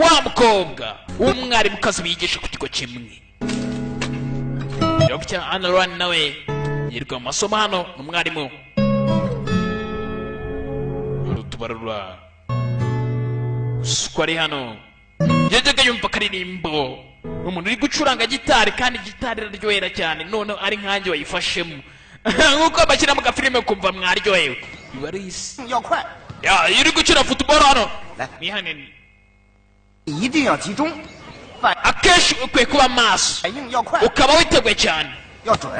wa mukobwa w'umwarimukazi bigisha ku kigo kimwe Dr. Ana Rani nawe yirirwa mu masomo hano n'umwarimu rutubarura uko ari hano yajyaga yumva akaririmbo umuntu uri gucuranga gitari kandi gitari iraryohera cyane noneho ari nkanjye wayifashemo nk'uko bashyira mu gafilime kumva mwaryohewe biba ari isi 要快， iyo uri gukina futuboro hano 来， nihanini 一定要集中，反 akenshi ukwiye kuba maso 反应要快， ukaba witeguye cyane 要准。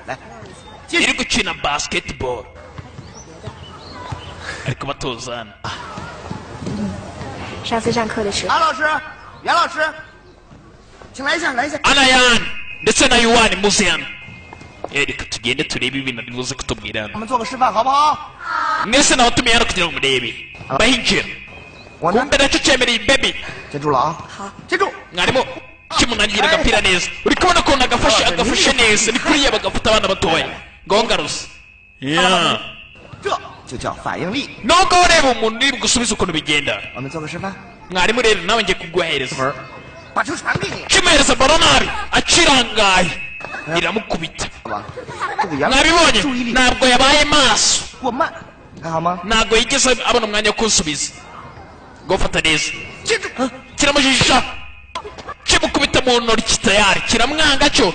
来，接 iri 着 gukina basketball ariko batoza hano 上次上课的时候， 安老师、袁老师，请来一下，来一下。 Anayan ndetse na Yuwani muze hano reka tugende turebe ibintu bibuze kutubwira 我 hano 们做个示范好不好？ mwese nawatumiye hano kugira ngo murebe bahinjira 我呢， kumbe nacyo cyemereye baby 接住了啊！ 好， 接住！ mwarimu kimunangira agapira neza uri kubona ukuntu agafashe neza ni kuriya bagafata abana batoya ngaho ngaruza 这就叫反应力。 nubwo ureba umuntu uri gusubiza ukuntu bigenda 我们做个示范， mwarimu rero nawe ngiye kuguhereza 把球传给你， kimuhereza baro nabi akirangaye iramukubita 好吧？这个杨 mwabibonye 注意力 ntabwo yabaye maso 过慢，还好吗？ ntabwo yigeze abona umwanya wo kunsubiza ngo fata neza 接住！ kiramujijisha kimukubita mu ntoki tayari kiramwanga cyo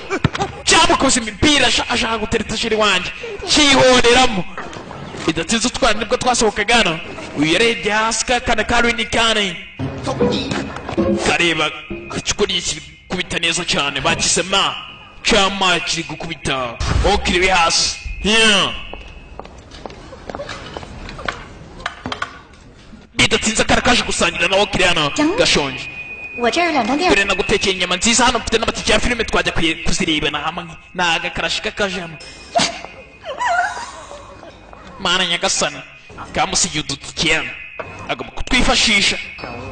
cyamukoze imipira ashaka gutereta shiri wanjye cyihoreramo bidatinze utwana nibwo twasohokaga hano uyu yarebye hasi kakana karini kane 走你！ kareba kikuriye kiri gukubita neza cyane bakise ma cyama kiri gukubita aho kiriwe hasi bidatinze kara kaje gusangira nawo kiri hano gashonje 我这儿有2张电 dore nagutekeye inyama nziza hano mfite n'amatike ya filime twajya kuzirebana hamwe ni agakarashi k'akajamo mana nyagasani kamusigiye udutike hano agomba kutwifashisha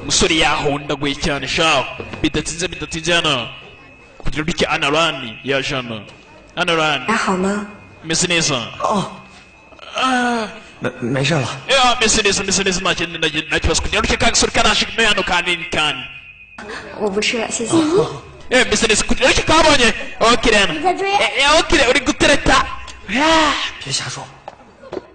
umusore yahondaguye cyane shaho bidatinze hano kugira ngo iki Analani yaje hano. Analani 还好吗？ meze neza. 哦，没事了。 Ya meze neza nta kibazo kugira ngo iki kagisore karaje hano kanini kandi. 我不吃，谢谢。 meze neza kugira ngo iki kabonye. Okay rero. 你在追？ Okay uri gutereta. 别瞎说。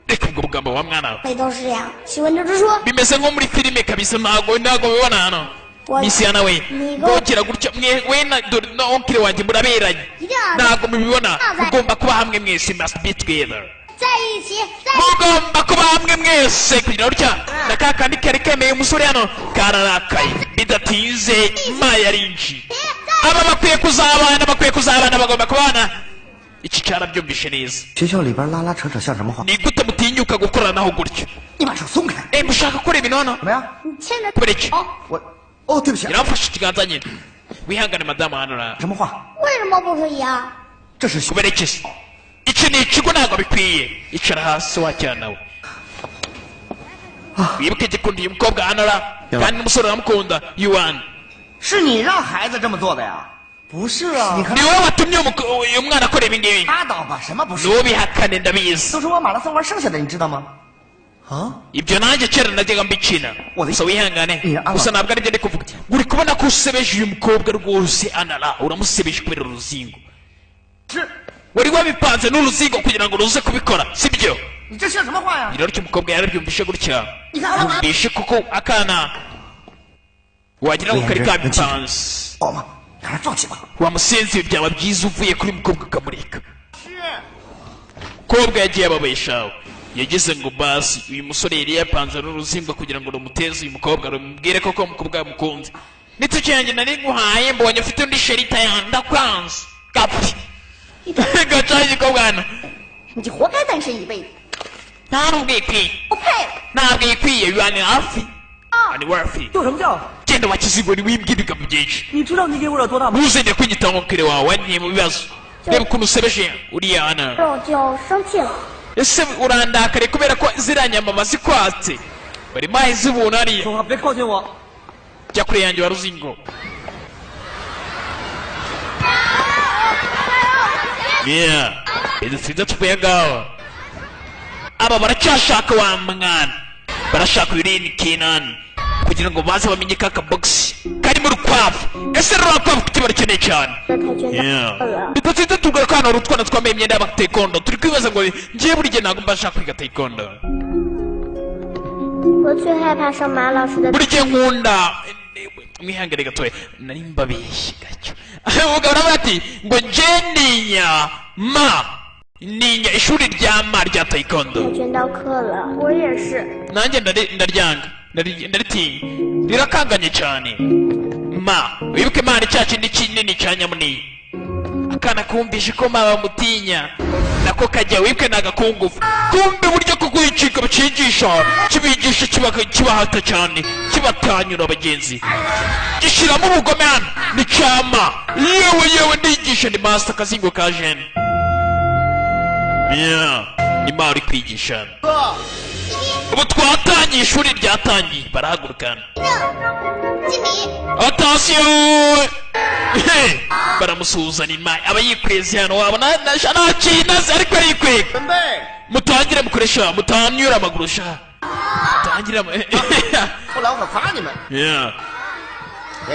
Reka ubwo bugambo wa mwana. 北都是这样，喜欢就是说。 Bimeze nko muri filime kabisa ntago bibona hano. Misiyana we ngokera gutya we na onkire wanjye muraberanye ntago mubibona mugomba kuba hamwe mwese must be together 在一起，在 mugomba kuba hamwe mwese kugira gutya na kakandi kari kemeye umusore hano kararakaye bidatinze mayarinji aba bakwiye kuzabana bagomba kubana iki cyarabyumvishe neza 学校里边拉拉扯扯像什么话？ ni gute mutinyuka gukoranaho gutyo 你把手松开！ mushaka gukora ibintu hano 怎么样？ 你牵着。 kubera iki 哦，对不起， iramfashe ikiganza nyine wihangane madamu hano ra 什么话？ 为什么不可以啊？ 这是学 kubera iki se iki ni ikigo ntabwo bikwiye icara hasi wacyana we wibuke gikundiye umukobwa hano ra kandi n'umusore uramukunda yuwani 是你让孩子这么做的呀？ 不是啊， 你看 ni wowe watumye uyu mwana akora ibi ngibi 拉倒吧，什么不是？ ntubihakane ndabizi 都是我马拉松玩剩下的，你知道吗？ 啊， ibyo nanjye kera najyaga mbikina gusa wihangane gusa ntabwo ari byo ndi kuvuga uri kubona ko usebeje uyu mukobwa rwose anara uramusebeje kubera uruzingo wari wabipanze n'uruzingo kugira ngo ruze kubikora sibyo 你这像什么话呀？ irero cy'umukobwa yarabyumvishe gutya yumvishe kuko akana wagira ngo kari kabipanze 宝妈，你还是放弃吧。 wamusenze byaba byiza uvuye kuri mukobwa ukamureka mukobwa yagiye ababeshaho yagize ngo basi uyu musore yari yapanze n'uruzingo kugira ngo rumuteze uyu mukobwa rumubwire koko umukobwa yamukunze n'ituki yanjye nari guhaye mbonye ufite undi sherita ndakwanze kapfi gacaye igikobwa hano 你就活该单身一辈子。 ntabwo ikwiye 不配。 ntabwo ikwiye yuani hafi ani wafi 叫什么叫？ genda wakizigo ni wimbwirwa mu byinshi 你知道你给我惹多大吗？ ntuzende kwigita ngo kire wawe waniye mu bibazo reba ukuntu usebeje uriya hano 肉就生气了。 ese urandakare kubera ko ziriya nyama bazikwatse bari mayi zibuna hariya 说话别靠近我！ jya kure yanjye wa ruzingo yeah bidatinze tuvuye ngaho aba baracyashaka wa mwana barashaka urini kinani kugira ngo baze bamenye ka kabogisi kari mu rukwavu ese rurukwavu kuki barakeneye cyane 这太绝对了。 bidatinze tugaruka hano utwana twambaye imyenda y'abatekondo turi kwibaza ngo ngiye buri gihe ntabwo mbasha kwiga taekwondo 我最害怕上马老师的。 buri gihe nkunda mwihangane gatoya nari mbabeshye gacyo umugabo nawe ati ngo nje ninya ishuri rya ma rya taekwondo 跆拳道课了，我也是。 nanjye ndaryanga ndaritinya rirakanganye cyane ma wibuke ma ni cya kindi kinini cya nyamunini akana kumvishe ko ma bamutinya nako kajya wibuke nagakungufu kumbe buryo ko kwicika bacigisha kibigisha kibahata cyane kibatanyura abagenzi gishyiramo ubugome hano ni cyama yewe ndigisha ni master kazingo ka jene yeah ni ma uri kwigisha ubu twatangiye ishuri ryatangiye barahagurukana 静米， atasiyo baramusuhuzanya imayi aba yikweze hano wabona ntakinaze ariko arikwega 准备， mutangire mukoresha mutanyura amaguru sha mutangire 不然我罚你们。 yeah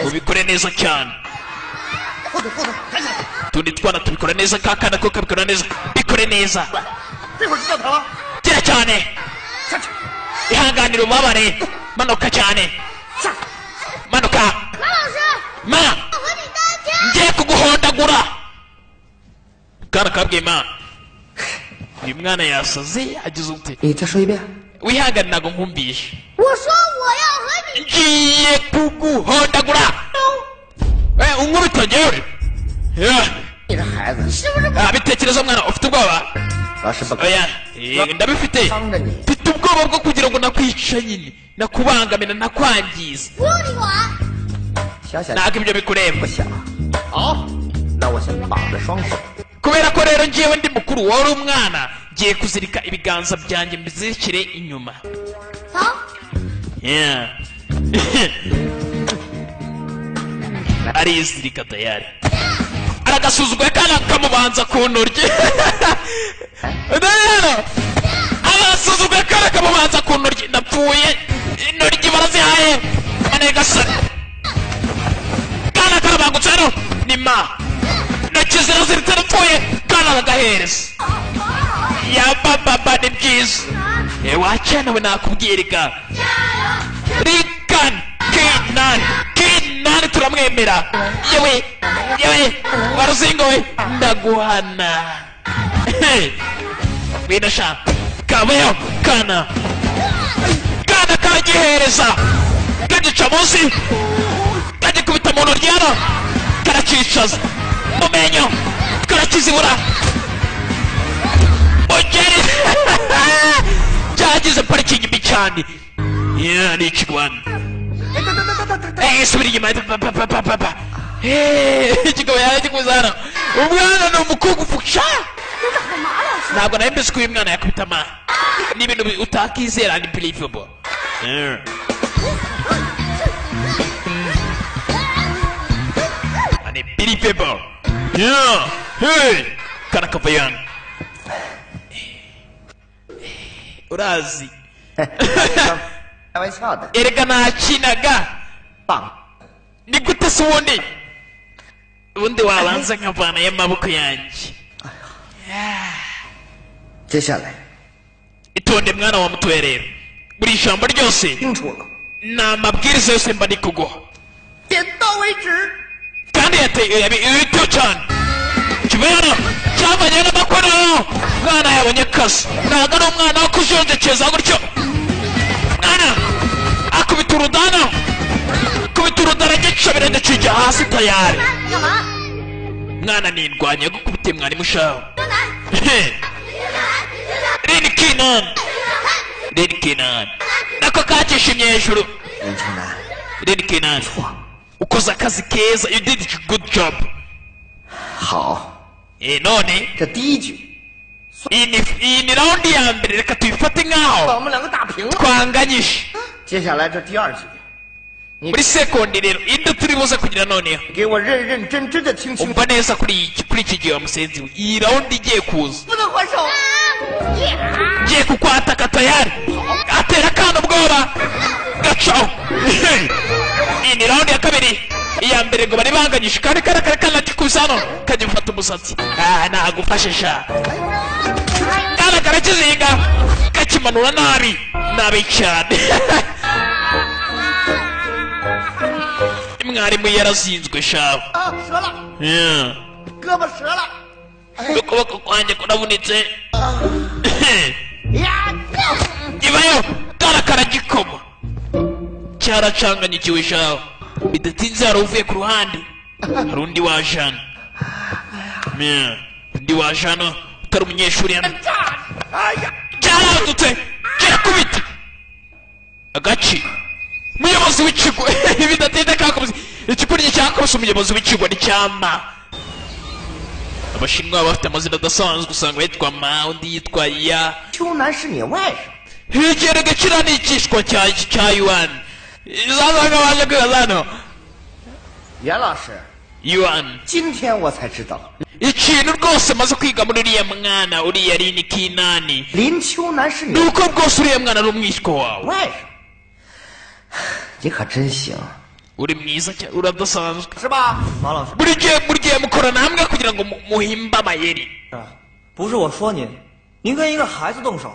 ubikore neza cyane 后头，赶紧， tundi twana tubikora neza kakana ko kabikora neza bikore neza 这会儿就掉头了， gira cyane 下去， ihanganira umubabare manuka cyane 下， manuka 马老师， ma 我和你单挑。 ngiye kuguhondagura kana kabwiye ma uyu mwana yasaze agize ute 你再说一遍。 wihangane ntabwo nkumvishe 我说我要和你。 ngiye kuguhondagura unkubita ngewe 你这孩子， 是不是不？ bitekereza mwana ufite ubwoba 老师不 oya ndabifite 伤着你。 mfite ubwoba bwo kugira ngo nakwica nyine nakubangamira nakwangiza 不用你管。 想想 ntabwo ibyo bikureba 不想。好，那我先绑着双手。 kubera ko rero ngewe ndi mukuru wowe uri umwana ngiye kuzirika ibiganza byanjye mbizirikire inyuma 走。 yeah arizirika tayari aragasuzugura kana kamubanza ku ntoryi rero arasuzugura kana kamubanza ku ntoryi ndapfuye intoryi barazihaye mane gasana kana karabangutse rero ni ma intoki ziraziritse arapfuye kana aragahereza ya baba ni byiza wacha nawe nakubwirika Rikan Kinan turamwemera yewe waruzingo we ndaguhana binasha kabeho kana karagihereza kagica munsi kagikubita mu ntoryi hano karacicaza mu menyo karakizibura ugeri cyagize parikingi mbi cyane ni ikigwana subira inyuma ikigabo yawe gikuza hano umwana ni umukobwa upfusha ntabwo nawe mbese ko uyu mwana yakubita amara ni ibintu utakizera ni believable ni believable kana kavayana urazi erega nakinaga ni gute se ubundi wabanza nkavana y'amaboko yanjye itonde mwana wa mutoya rero buri ijambo ryose ni amabwiriza yose mba ndi kuguha kandi yateye ibito cyane kibera cyavanye n'amakorero mwana yabonye akazi ntabwo ari umwana wo kujonjekeza gutyo mwana akubita urudana gicabira ndacujya hasi tayari mwana nindwanya gukubite mwarimu ushaho Red Kinan nako kakishimye hejuru Red Kinan ukoze akazi keza you did a good job none iyi ni raundi ya mbere reka tuyifate nkaho twanganyije muri sekondi rero indi turi buze kugira noneho umva neza kuri iki gihe wa musenzi we iyi raundi igiye kuza ngiye kukwataka tayari atera akana ubwoba gacaho iyi ni raundi ya kabiri iya mbere ngo bari banganyije kandi kana gikuza hano kajya gufata umusatsi nagufashisha kana karakizinga kakimanura nabi cyane mwarimu yarazinzwe shaho ukuboko kwanjye kuravunitse ibayo kana karagikoma cyaracanganyikiwe shaho bidatinze hari uvuye ku ruhande hari undi waje hano utari umunyeshuri hano cyaradutse kirakubita agaci umuyobozi w'ikigo bidatinze kakubise ikikurya cyakubise umuyobozi w'ikigo ni cyama abashinwa bafite amazina adasanzwe usanga yitwa ma undi yitwa ya higerega kiriya ni ikishwa cya yuan zazaga baje kwibaza hano yuan ikintu rwose maze kwiga muri uriya mwana uriya Rin Kinani ni uko bwose uriya mwana ari umwishywa wawe uri mwiza cyane uradasanzwe buri gihe mukorana hamwe kugira ngo muhimbe amayeri 不是我说您，您跟一个孩子动手，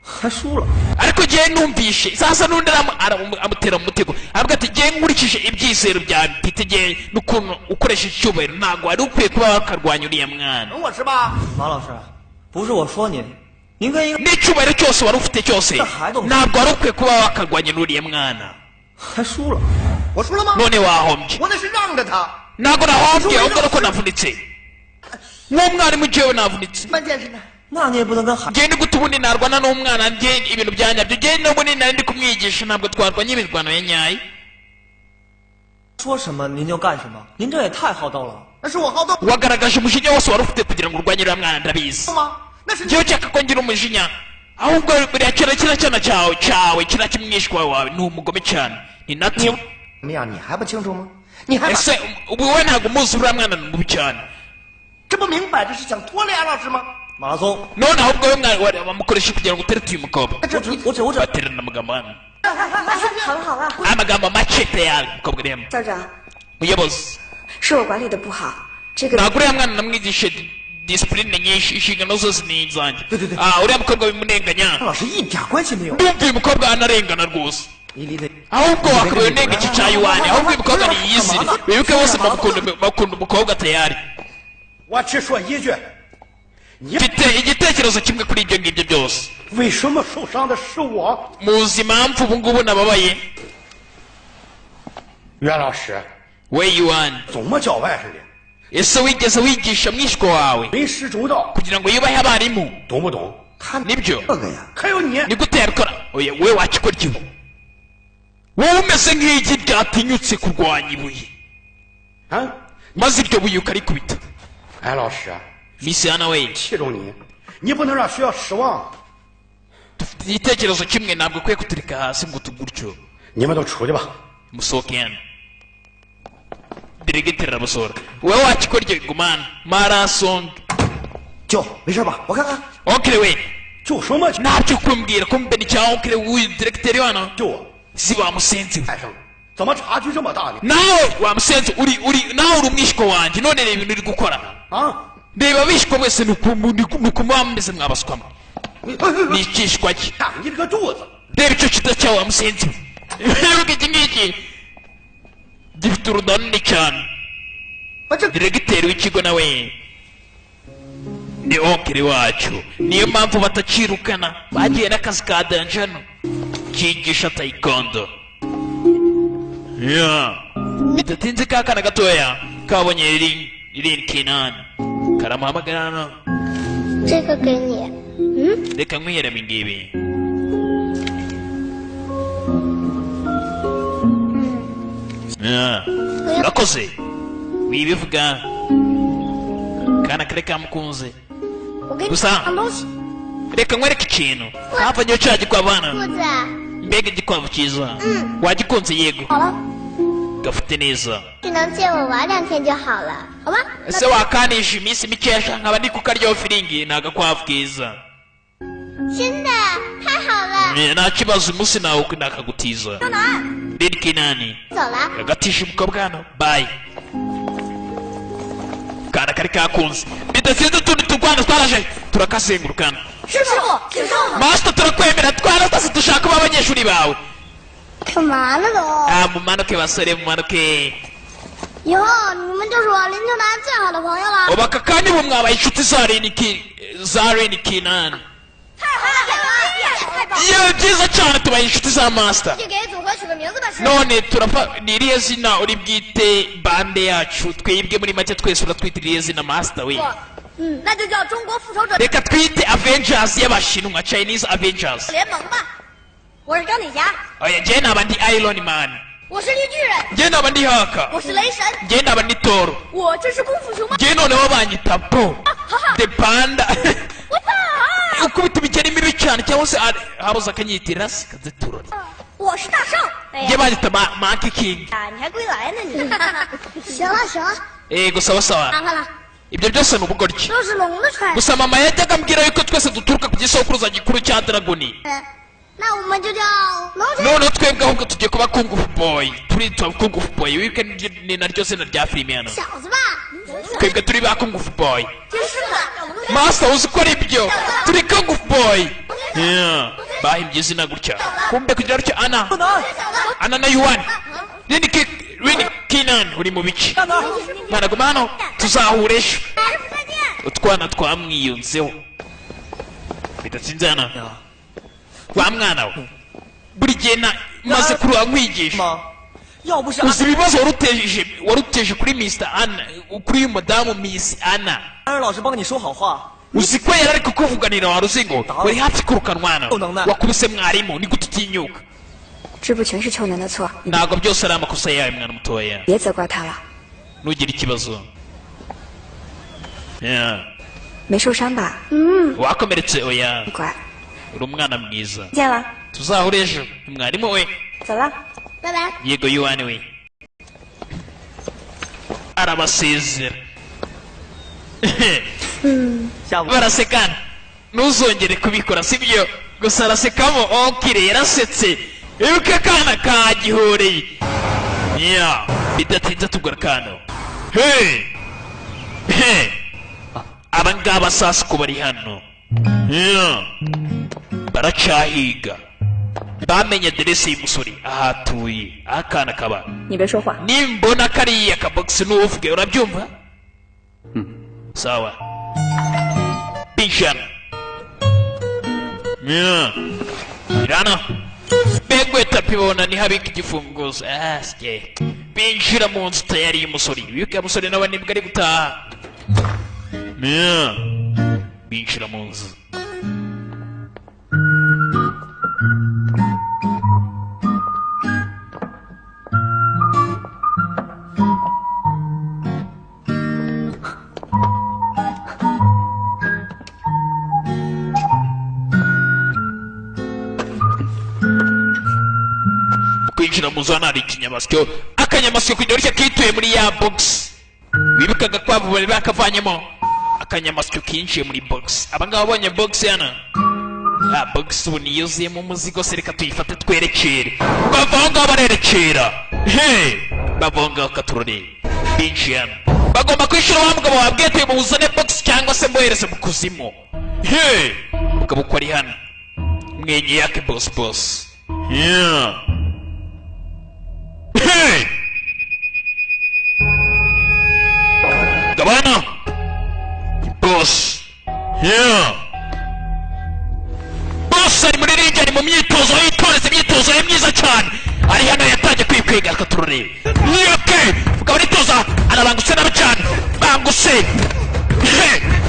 还输了。 ariko gihe numvishe sasa n'undi amutera mu mutego avuga ati gihe nkurikije ibyizero bya mfite gihe n'ukuntu ukoresheje icyubahiro ntabwo wari ukwiye kuba wakarwanya uriya mwana 马老师，不是我说您，您跟一个 n'icyubahiro cyose wari ufite cyose ntabwo wari ukwiye kuba wakarwanya n'uriya mwana 还输了。 none wahombye ntabwo nahombye ahubwo nuko navunitse nk'umwarimu jewe navunitse 那你也不能跟孩 ngiye ndi guta ubundi narwana n'umwana ngiye ibintu byanyabyo ngiye n'ubundi nari ndi kumwigisha ntabwo twarwanya imirwano ya nyayo 说什么您就干什么，您这也太好斗了。 wagaragaje umujinya wose wari ufite kugira ngo urwanye uriya mwana ndabizi ngewe ushaka ko ngira umujinya ahubwo buriya kiriya cyana cyawe kiriya kimwishwa wawe ni umugome cyane ni nati 你还ese wowe ntabwo umuzi uriya mwana ni mubi cyane 这不明摆着是想拖累安老师吗？ 马拉松， none ahubwo we mwana wamukoresha kugira ngo uterete uyu mukobwa 我只 baterana amagambo hano 好了好了， amagambo make tayari umukobwa urimo 校长， muyobozi 是我管理的不好，这个 ntabwo uriya mwana namwigishe disipurine nyinshi inshingano zose ni izanjye uriya mukobwa bimurenganya 安老师一点关系没有。 ndumva uyu mukobwa anarengana rwose 你离得 ahubwo wakabaye unenga iki cya yuwani ahubwo uyu mukobwa niyizire wibuke bose bakunda umukobwa tayari 我只说一句， mfite igitekerezo kimwe kuri ibyo ngibyo byose 为什么受伤的是我？ muzi impamvu ubu ngubu nababaye 袁老师 we yuwani 怎么教外甥的？ ese wigeze wigisha mwishywa wawe 为师周到， kugira ngo yubahe abarimu 懂不懂？ nibyo 这个呀， 还有你， ni gute yabikora oya we wakikora ikibu wowe umeze nk'igi ryatinyutse kurwanya ibuye 啊， maze iryo buye ukarikubita 安老师， misiyana we 器重你，你不能让学校失望。 dufite igitekerezo kimwe ntabwo ukwiye kuturika hasi ngo tugutyo 你们都出去吧。 musohoke hano diregiteri arabasohora wowe wakikora iryo gumana marasonga 舅，没事吧？我看看。 onkere we 就什么 ntacyo kumbwira ko mbeni cya onkere w'uyu diregiteri hano 就 si wamusenzi we 外甥，怎么差距这么大呢？ nawe wamusenzi nawe uri umwishywa wanjye none reba ibintu uri gukora 啊， reba abishywa wese ni uku muba mumeze mwabaswamo ni ikishwa cye 看你这个肚子， reba icyo kita cyawe wamusenzi we wibuke iki ngiki gifite uruda runini cyane diregiteri w'ikigo nawe ni onkere wacu niyo mpamvu batacirukana bagiye n'akazi ka danjano kigisha tayikondo bidatinze ka kana gatoya kabonye irini kinani karamuhamagara hano 这个给你， reka nkwiheremo ingibi urakoze wibivuga kana kare kamukunze 我给你 gusa 抢东西。 reka nkwereke ikintu havanyeho cya gikwavu hano 兔子， mbega igikwavu cyiza wagikunze yego 好了， gafite neza 只能借我玩2天就好了，好吧？ ese wakanisha iminsi mikesha nkaba ndi kukaryaho firingi ni agakwavu keza 真的太好了， nta kibazo umunsi nawe nakagutiza 小南， riri kinani 走了。 agatisha umukobwa hano bayi kana kari kakunze bidasinze utundi turwana twaraje turakasengurukana 师傅，请上。 masita turakwemera twaratase dushaka kuba abanyeshuri bawe 干嘛呢都？ mumanuke basore mumanuke 以后你们就是我林秋南最好的朋友了。 ubu aka kanya ubu mwabaye inshuti za reni kinani 太好了，太棒了！ yewe byiza cyane tubaye inshuti za masita 去给组合取个名字吧，师傅。 none ni iriya zina uri bwite bande yacu twebwe muri make twese uratwita iriya zina masita we 那就叫中国复仇者 reka twite avengers y'abashinwa chinese avengers 联盟吧。我是钢铁侠， oya njyewe naba ndi iron man 我是绿巨人， njyewe naba ndi haka 我是雷神， njyewe naba ndi toro 我这是功夫熊猫。 njyewe noneho banyita bo the panda 我操！ ukubita imigeri mibi cyane cyangwa se habuze akanyitirira se kaziturore 我是大圣。哎 njyewe banyita monkey king 呀，你还归来呢你？行了行了， ego sawa sawa 麻烦了， ibyo byose ni ubugoryi 都是龙的传人。 gusa mama yajyaga ambwira yuko twese duturuka ku gisokuruza gikuru cya dragoni 那我们就叫龙神。 noneho twebwe ahubwo tugiye kuba kungufu boy turitwa kungufu boy wibuke ni naryo zina rya filime hano 小子吧， twebwe turi ba kungufu boy 就是的。 master uzi ko ari byo turi kungufu boy bahimbye izina gutya kumbe kugira gutya ana na yuwani rini kinani uri mu biki mwana guma hano tuzahura ejo utwana twamwiyunzeho bidatsinze hano wa mwana we buri gihe maze kuruha nkwigisha 妈，要不是 uzi ibibazo waruteje kuri Mr. Anna kuri uyu mudamu Miss Anna 安然老师帮你说好话， uzi ko yari ari kukuvuganira wari uzi ngo wari hafi kwirukanwana Unangana. wakubise mwarimu ni gute utinyuka 这不全是秋楠的错， ntabwo byose ari amakosa yawe mwana mutoya 别责怪他了。 ntugire ikibazo Yeah. 没受伤吧？ wakomeretse oya 乖， uri umwana mwiza 见了， tuzahure ejo mwarimu we 走了。 拜拜。 yego yuwani we arabasezera barasekana ntuzongere kubikora sibyo gusa arasekamo okire yarasetse ibuke kana kagihoreye bidatinze tugura kano abangaba sasa ko bari hano baracahiga bamenye aderesi y'umusore ahatuye akana kaba nimbona kariya kabogisi n'uvuge urabyumva sawa binjirana irana begwe tapi bona ni habika igifunguzo asye binjira mu nzu tayari y'umusore wibuke umusore nawe nibwo ari gutaha binjira mu nzu kwinjira mu nzu hari ikinyamasyo akanyamasyo kunyoroshya kituye muri ya box wibukaga kwavu bari bakavanyemo akanyamasyo kinjiye muri box abangaba babonye box yana box ubu niyuzuyemo umuzigo se reka tuyifate twerekere bavanga barerekera bavanga bakaturore binjiyana bagomba kwishyura wa mugabo wabwiye tuye muzane box cyangwa se mbohereze mu kuzimu mugabo uko ari hano mwenye yake boss Gabana boss boss ari muri ringi ari mu myitozo yitoreza imyitozo ye myiza cyane ari hano yatangiye kwikwega akaturorera ukaba aritoza arabangutse nabi cyane bangutse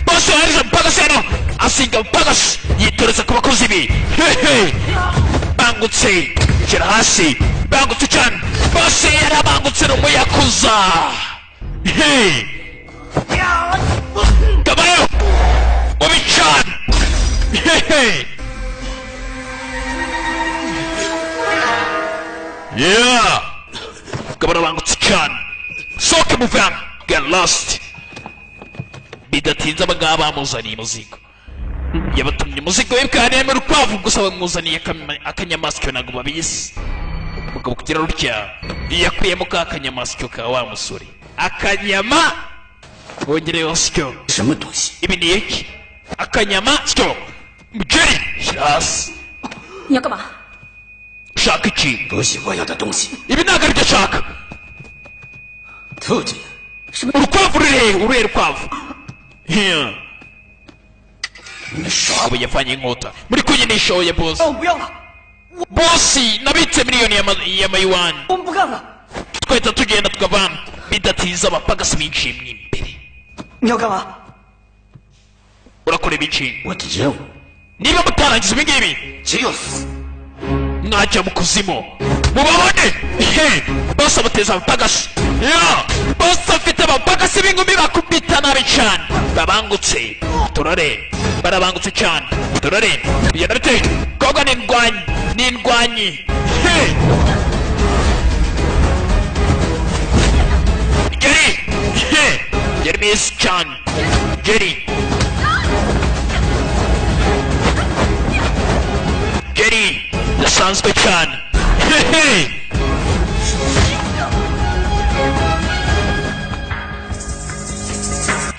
boss yarije mpagasi hano asinga mpagasi yitoreza ku bakozi be bangutse shyira hasi bangutse cyane boss yarabangutse n'umuyakuza Gabayo Obichan Gabara bangutse cyane soke muvana get lost bidatinze abangaba bamuzaniye umuzigo yabatumye umuzigo w'ibwaniye mu rukwavu gusa bamuzaniye akanyamasyo ntabwo babizi mugabo kugira rutya yakuyemo ka kanyamasyo ka wa musore akanyama wongereho syo ibi ni iki akanyama syo mujeri hasi nyakama shaka iki ibi ntabwo aribyo shaka urukwavu rurere urukwavu abo yavanye inkota muri kunyinisha oya bosi bosi nabitse miliyoni ya mayuwani twahita tugenda tukavana bidatinze abapagasi binjiye mu imbere urakora ibiki niba mutarangiza ibi ngibi mwajya mu kuzimu mubabone bose abateza abapagasi bose afite abapagasi b'inkumi bakubita nabi cyane babangutse turore barabangutse cyane turore bigenda bite koga n'indwanyi Jerry Miss Chan Jerry dasanzwe cyane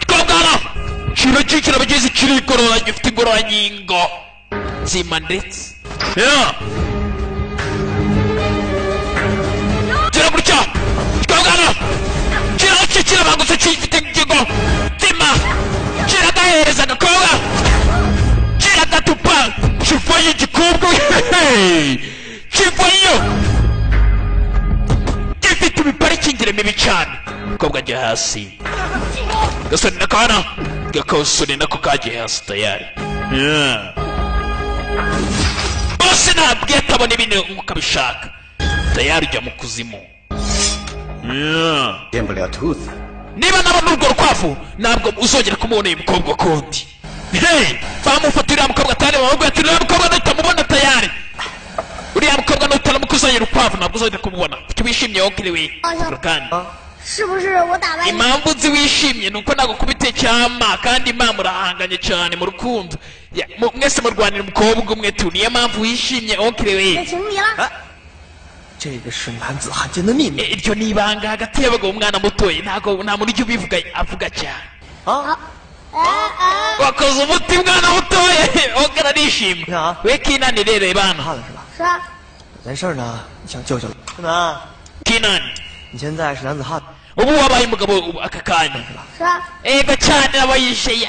twabwana kino kikira bagize kiri igorora gifite ingororangingo nzima ndetse kira gutya twabwana kira bangutse kifite ingingo nzima kira gahereza agakobwa kira gatupa kivayo igikobwa kivayo gifite imiparikingira mibi cyane umukobwa ajya hasi gasore n'akana gakawusore nako kagiye hasi tayari bose ntabwo atabona ibintu nk'uko abishaka tayari ujya mu kuzimu niba nabona urwo rukwavu ntabwo uzongera kumubona uyu mukobwa kundi bamufata uriya mukobwa atari bamubwira ati uriya mukobwa nutamubona tayari uriya mukobwa nutaramukuzanye urukwavu ntabwo uzongera kumubona kuki wishimye wowe ukiriwe kandi 是不是我打败你？ impamvu nzi wishimye ni uko nagukubite cyama kandi imana murahanganye cyane mu rukundo mwese murwanira umukobwa umwe tu niyo mpamvu wishimye onkire we 也请你了。 这个是男子汉奸的秘密 iryo ni ibanga hagati y'abagabo umwana mutoya ntabwo nta muntu ujya ubivuga avuga cyane 啊！ wakoze umuti mwana mutoya ongera nishimye 看啊， we kinani rero ibana 怕了是吧？ 是啊， 完事儿呢，你想救救了。柯南， kinani 你现在是男子汉， ubu wabaye umugabo ubu aka kanya 是啊， ega cyane abayisheye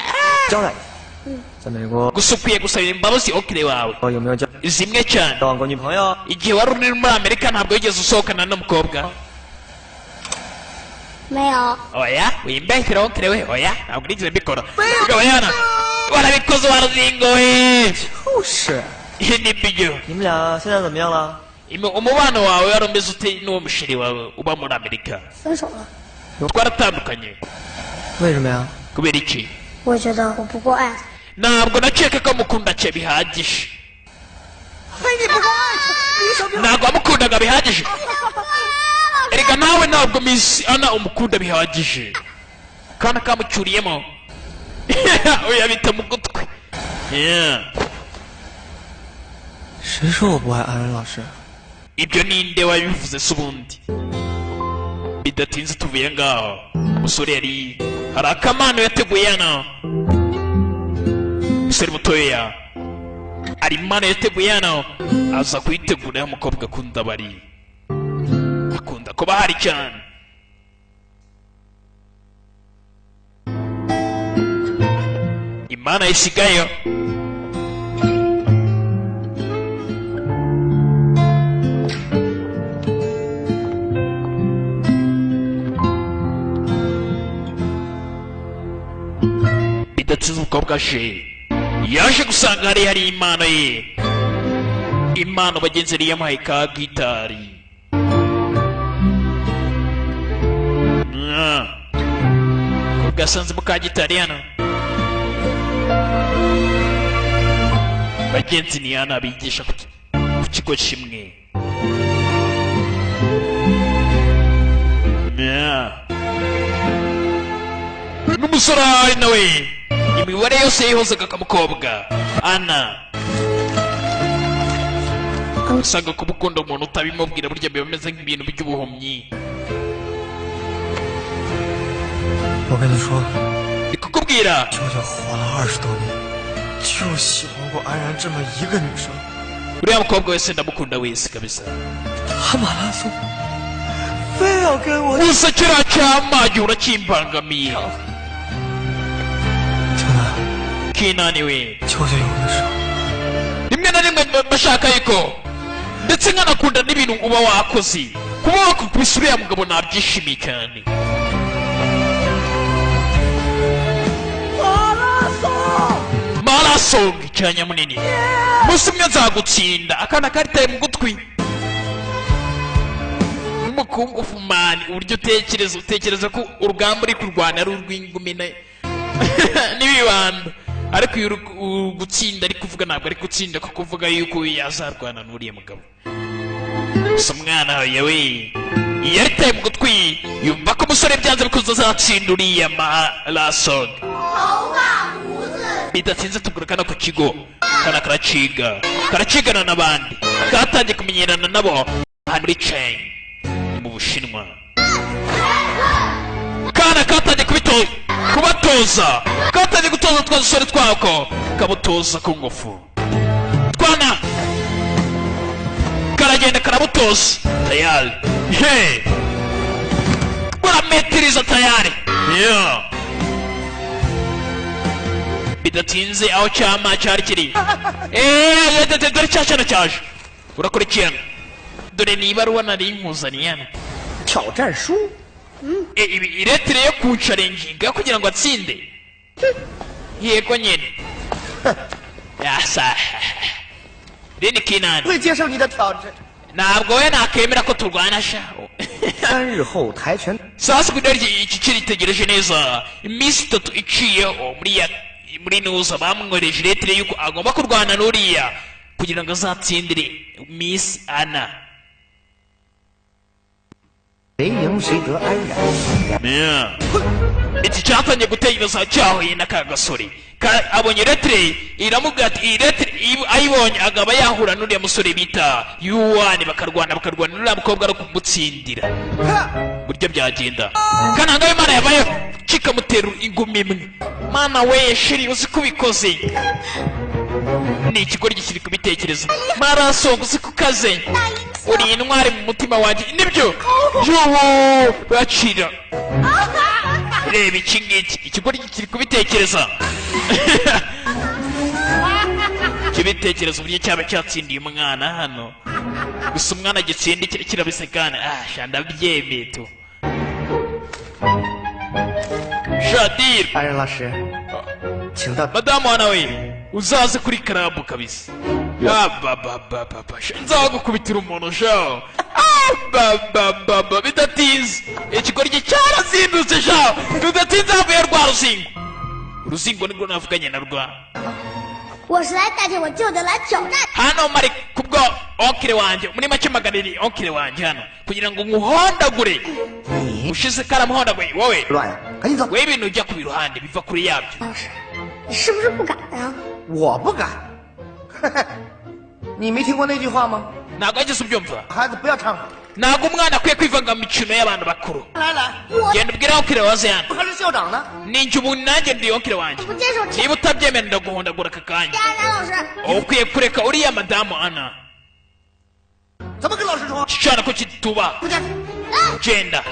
交代一下，在美国 gusa ukwiye gusabira imbabazi onkire wawe 有没有交 zimwe cyane 交往过女朋友？ igihe wari uri muri amerika ntabwo wigeze usohokana n'umukobwa 没有。 oya wimbeshyira onkire we oya ntabwo nigeze mbikora gabanyana warabikoze warazingoye 就是， ni byo 你们俩现在怎么样了？ umubano wawe wari umeze ute n'uwo musheri wawe uba muri amerika 分手了。 twaratandukanye 为什么呀？ kubera iki 我觉得我不够爱他。 ntabwo nakeka ko mukunda cye bihagije 非你不可爱他， ntabwo wamukundaga bihagije erega nawe ntabwo miss ana umukunda bihagije kana kamucyuriyemo uyabita mu gutwi Yeah. 谁说我不爱安然老师？ ibyo ninde wabivuze se ubundi bidatinze tuvuye ngaho umusore yari hari akamano yateguye hano umusore mutoya hari impano yateguye hano aza kuyitegura y'umukobwa akunda bari akunda kuba hari cyane impano yisigayo bidatsinze umukobwa aje yaje gusanga hari impano ye impano bagenzi yari yamuhaye ka gitari umukobwa yasanzemo ka gitari hano bagenzi ni hano bigisha ku kigo kimwe n'umusore ahari nawe imibare yose yihozaga akamukobwa ana usanga kuba ukunda umuntu utabimubwira burya biba bimeze nk'ibintu by'ubuhumyi 我跟你说， ndi kukubwira 舅舅活了20多年，就喜欢过安然这么一个女生。 uriya mukobwa wese ndamukunda wese kabisa 他马拉松，非要跟我。 gusa kiriya cyama gihora kimbangamiye 真的， kinaniwe 舅舅有的时候 rimwe na rimwe bashaka yuko ndetse nkanakunda n'ibintu uba wakoze kuba wakukubise uriya mugabo nabyishimiye cyane marasonga icyanya munini musi umwe nzagutsinda akana karitaye mu gutwi n'umukungufu mani uburyo utekereza ko urugamba uri kurwana ari urw'ingumi n'ibibando ariko iyo gutsinda ari kuvuga ntabwo ari gutsinda ko kuvuga yuko yazarwana n'uriya mugabo gusa umwana yawe iyo aritaye mu gutwi yumva ko umusore byanze bikuze azatsinda uriya marasonga bidatinze tugura kana ku kigo kana karacigana n'abandi katangiye kumenyerana nabo hano muri China mu Bushinwa kana katangiye kubatoza katangiye gutoza twa dusore twako kabutoza ku ngufu twana karagenda karabutoza tayari he urametiriza tayari yeah. bidatinze aho cyama cyari kiri dore cya cyana cyaje urakurikirana dore ni ibaruwa nari nkuzaniye hano 挑战书， iretire yo kuncarenginga kugira ngo atsinde yego nyine yasa reni kinani 会接受你的挑战。 ntabwo we nakemera ko turwana shaho 3日后跆拳， sasa kudari iki kiritegereje neza iminsi 3 iciyeho muri nuza bamwohereje iretire yuko agomba kurwana n'uriya kugira ngo azatsindire Miss Anna 谁赢谁得安然。iki cyatangiye gutekereza cyahuye n'aka gasore abonye lettre iramubwira ati iyi lettre ayibonye agaba yahura n'uriya musore bita yuwani bakarwana n'uriya mukobwa ari kumutsindira buryo byagenda kananga y'Imana yabaye kikamutera ingumi imwe mana we shiri uzi kubikoze ni ikigori kiri kubitekereza maraso uzi kukaze uri intwari mu mutima wanjye nibyo yuwo bacira reba iki ngiki ikigori kiri kubitekereza kibitekereza uburyo cyaba cyatsindiye umwana hano gusa umwana gitsindi kirabisekana shanda byemeye tu Shadir 安然老师，请到。 madamu wana we uzaze kuri karabu kabisa nzagukubitira umuntu shaho bidatinze ikigoryi cyarazindutse shaho bidatinze havuye rwa ruzingo nibwo navuganye na rwa 我是来代替我舅舅来挑战。 hano mari kubwo onkire wanjye muri make maganiri onkire wanjye hano kugira ngo nkuhondagure ushize karamuhondaguye wowe 乱呀，赶紧走。 we ibintu ujya ku biruhande biva kure yabyo 老师，你是不是不敢呀？ 我不敢。你没听过那句话吗？ ntabwo wageze ubyumva 孩子不要掺和。 ntabwo umwana akwiye kwivanga mu mikino y'abantu bakuru 来来， genda ubwire onkire waze hano 还是校长呢？ ninjye ubu nanjye ndi onkire wanjye 不接受挑 niba utabyemera ndaguhondagura aka kanya 战，安然老师。 ukwiye kureka uriya madamu ana 怎么跟老师说？ cyane ko kituba 不见， genda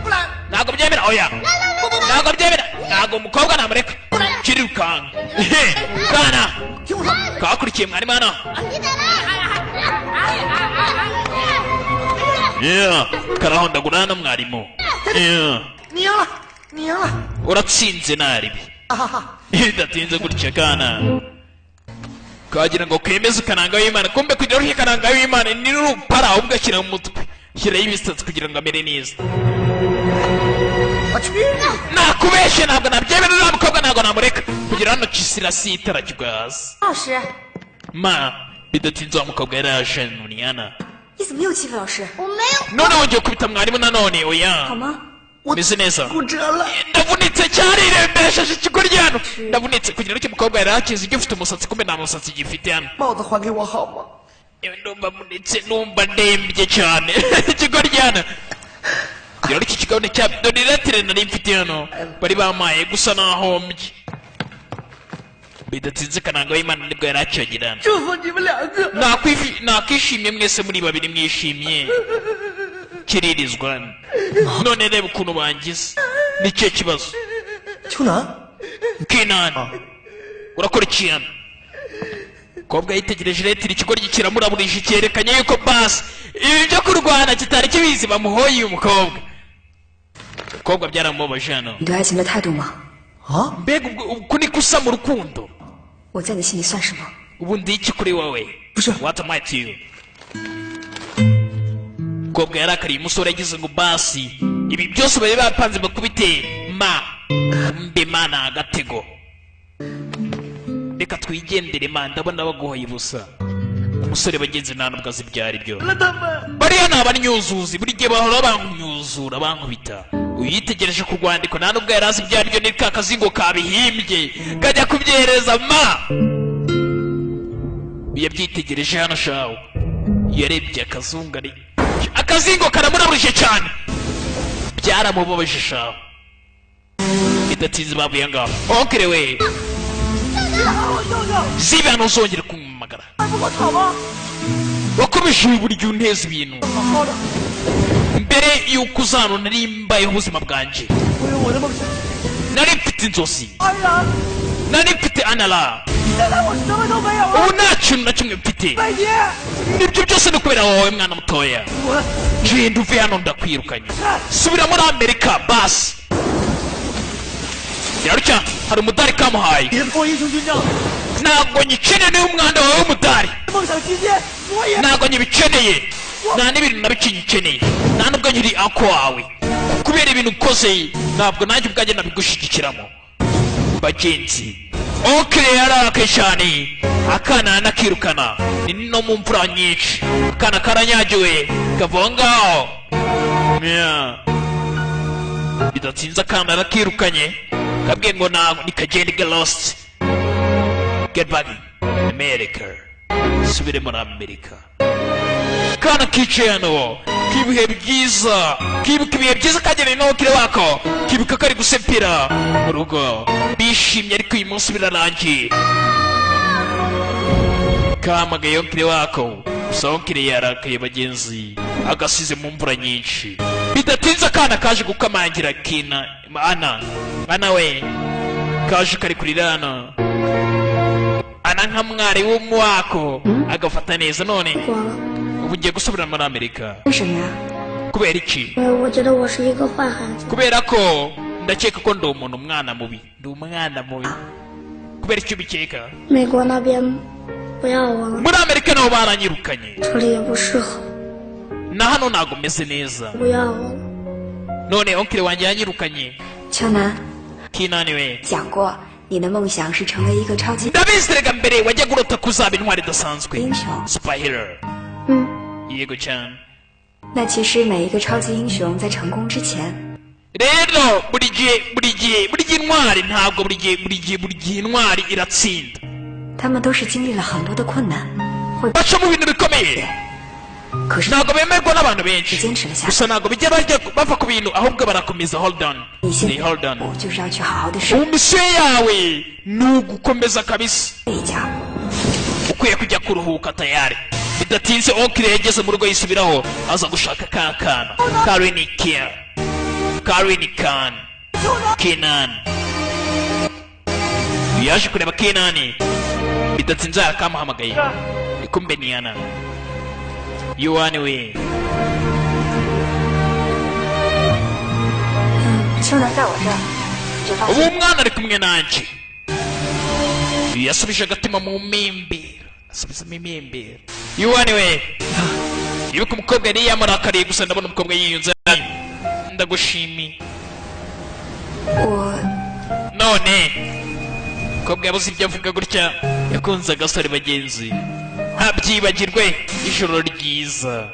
不来， ntabwo byemera oya ntabwo byemera ntabwo umukobwa namureka kirirukanga kana 听我说， kakurikiye mwarimu hano 你在哪？ karahondagura hano mwarimu 你赢了，你赢了。 uratsinze naribi 啊哈哈， bidatinze gutya kana kagira ngo kemeze kananga w'Imana kumbe kugira uruhe kananga w'Imana ni rupara ahubwo ashyira mu mutwe shyiraho ibisatsi kugira ngo amere neza 我去， nakubeshye ntabwo nabyemera uriya mukobwa ntabwo namureka kugira hano kisirasi itaragirwa hasi 老师， ma bidatinze wa mukobwa yari yaje nuniyana 你怎么又欺负老师？ 我没有。 none wongeye kubita mwarimu nanone oya 好吗？ meze neza 骨折了。 ndavunitse cyane irembesheje ikigoryi hano ndavunitse kugira ngo icyo mukobwa yari akize gifite umusatsi kumbe nta musatsi gifite hano 帽子还给我好吗？ ndumva munitse numva ndembye cyane ikigoryi hano rero iki kigo ni cya dore lettre nari mfite hano bari bamaye gusa nahombye bidatinze kananga w'Imana nibwo yari acagirana 祝福你们两个。 nakwishimye mwese muri babiri mwishimye kiririzwa none reba ukuntu bangize nicyo kibazo 秋楠， kinani urakora iki hano kobwa yitegereje lettre ikigoryi kiramuraburije cyerekanye yuko basi ibi byo kurwana kitari kibizi bamuhoye uyu mukobwa umukobwa byaramubabaje hano 你对爱情的态度吗？ 啊， mbega uku ni kusa mu rukundo 我在你心里算什么？ ubu ndi iki kuri wowe what am I to you umukobwa yarakariye umusore yagize ngo basi ibi byose bari bapanze bakubite ma mbe mana agatego reka twigendere ma ndabona baguhoye ubusa umusore bagenzi nta nubwo azi ibyo ari byo bariya ni abanyuzuzi buri gihe bahora bankanyuzura bankubita uyitegereje ku rwandiko nta nubwo yari azi ibyo ari byo ni ka kazingo kabihimbye kajya kubyereza ma yabyitegereje hano shawo yarebye akazungari akazingo karamuraburije cyane byaramubabaje shawo bidatinze bavuye ngaho onkere we zibe hano uzongere kumumagara wakomeje buri gihe unteza ibintu mbere y'uko uzana nari mbayeho ubuzima bwanjye nari mfite inzozi nari mfite anara ubu nta kintu na kimwe mfite nibyo byose ni ukubera wowe mwana mutoya genda uve hano ndakwirukanye subira muri amerika basi yarutya hari umudari kamuhaye 别脱英雄军章， ntabwo nyikeneye niba umwanda wawe w'umudari 梦想极限，我也。 ntabwo nyibikeneye nta n'ibintu na bike nyikeneye nta nubwo nkiri ako wawe kubera ibintu ukoze ntabwo nanjye ubwanjye nabigushyigikiramo bagenzi okere yararakaye cyane akana nakirukana ni no mu mvura nyinshi akana karanyagiwe kava aho ngaho bidatinze akana arakirukanye kabwiye ngo nikagenda get lost get back America subire muri Amerika kana kicaye hano kibihe byiza kibuka ibihe byiza kageneye n'abakire wako kibuka kari gusepera mu rugo bishimye ariko uyu munsi birarangiye kamagaye abakire wako gusa abakire yarakaye bagenzi agasize mu mvura nyinshi bidatinze akana kaje gukamangira kina ana we kaje kari kurira hano ana nka mwari w'umwako agafata neza none ubu ngiye gusubira muri Amerika kubera iki kubera ko ndakeka ko ndi umwana mubi kubera icyo ubikeka muri Amerika nabo baranyirukanye na hano ntago meze neza none onkire wanjye yanyirukanye Kinani we 讲过你的梦想是成为一个超级 ndabizeraga mbere wajya kurota kuzaba intwari idasanzwe 英雄 superhero yego cyane 那其实每一个超级英雄在成功之前 rero buri gihe intwari ntabwo buri gihe intwari iratsinda 他们都是经历了很多的困难 baca mu bintu bikomeye 可是 ntabwo bemerwa n'abantu benshi 坚持了下 gusa ntabwo bijya bava ku bintu ahubwo barakomeza hold on 你现 they hold on 我就是要去好好的睡 umisiyo yawe ni ugukomeza kabisa 一觉 ukwiye kujya kuruhuka tayari bidatinze onkire yageze mu rugo yisubiraho aza gushaka ka kana Karini Kenan yaje kureba Kenani bidatinze arakamuhamagaye ikumbe ni Ana Yuani we 秋楠在我这儿就放 ubu umwana ari kumwe nanjye yasubije agatima mu mimbero asubizamo imimbero Yuani we ibuka umukobwa yari yamurakariye gusa ndabona umukobwa yiyunze ndagushimiye 我 none umukobwa yabuze ibyo avuga gutya yakunze agasore bagenzi ntabyibagirwe ijoro ryiza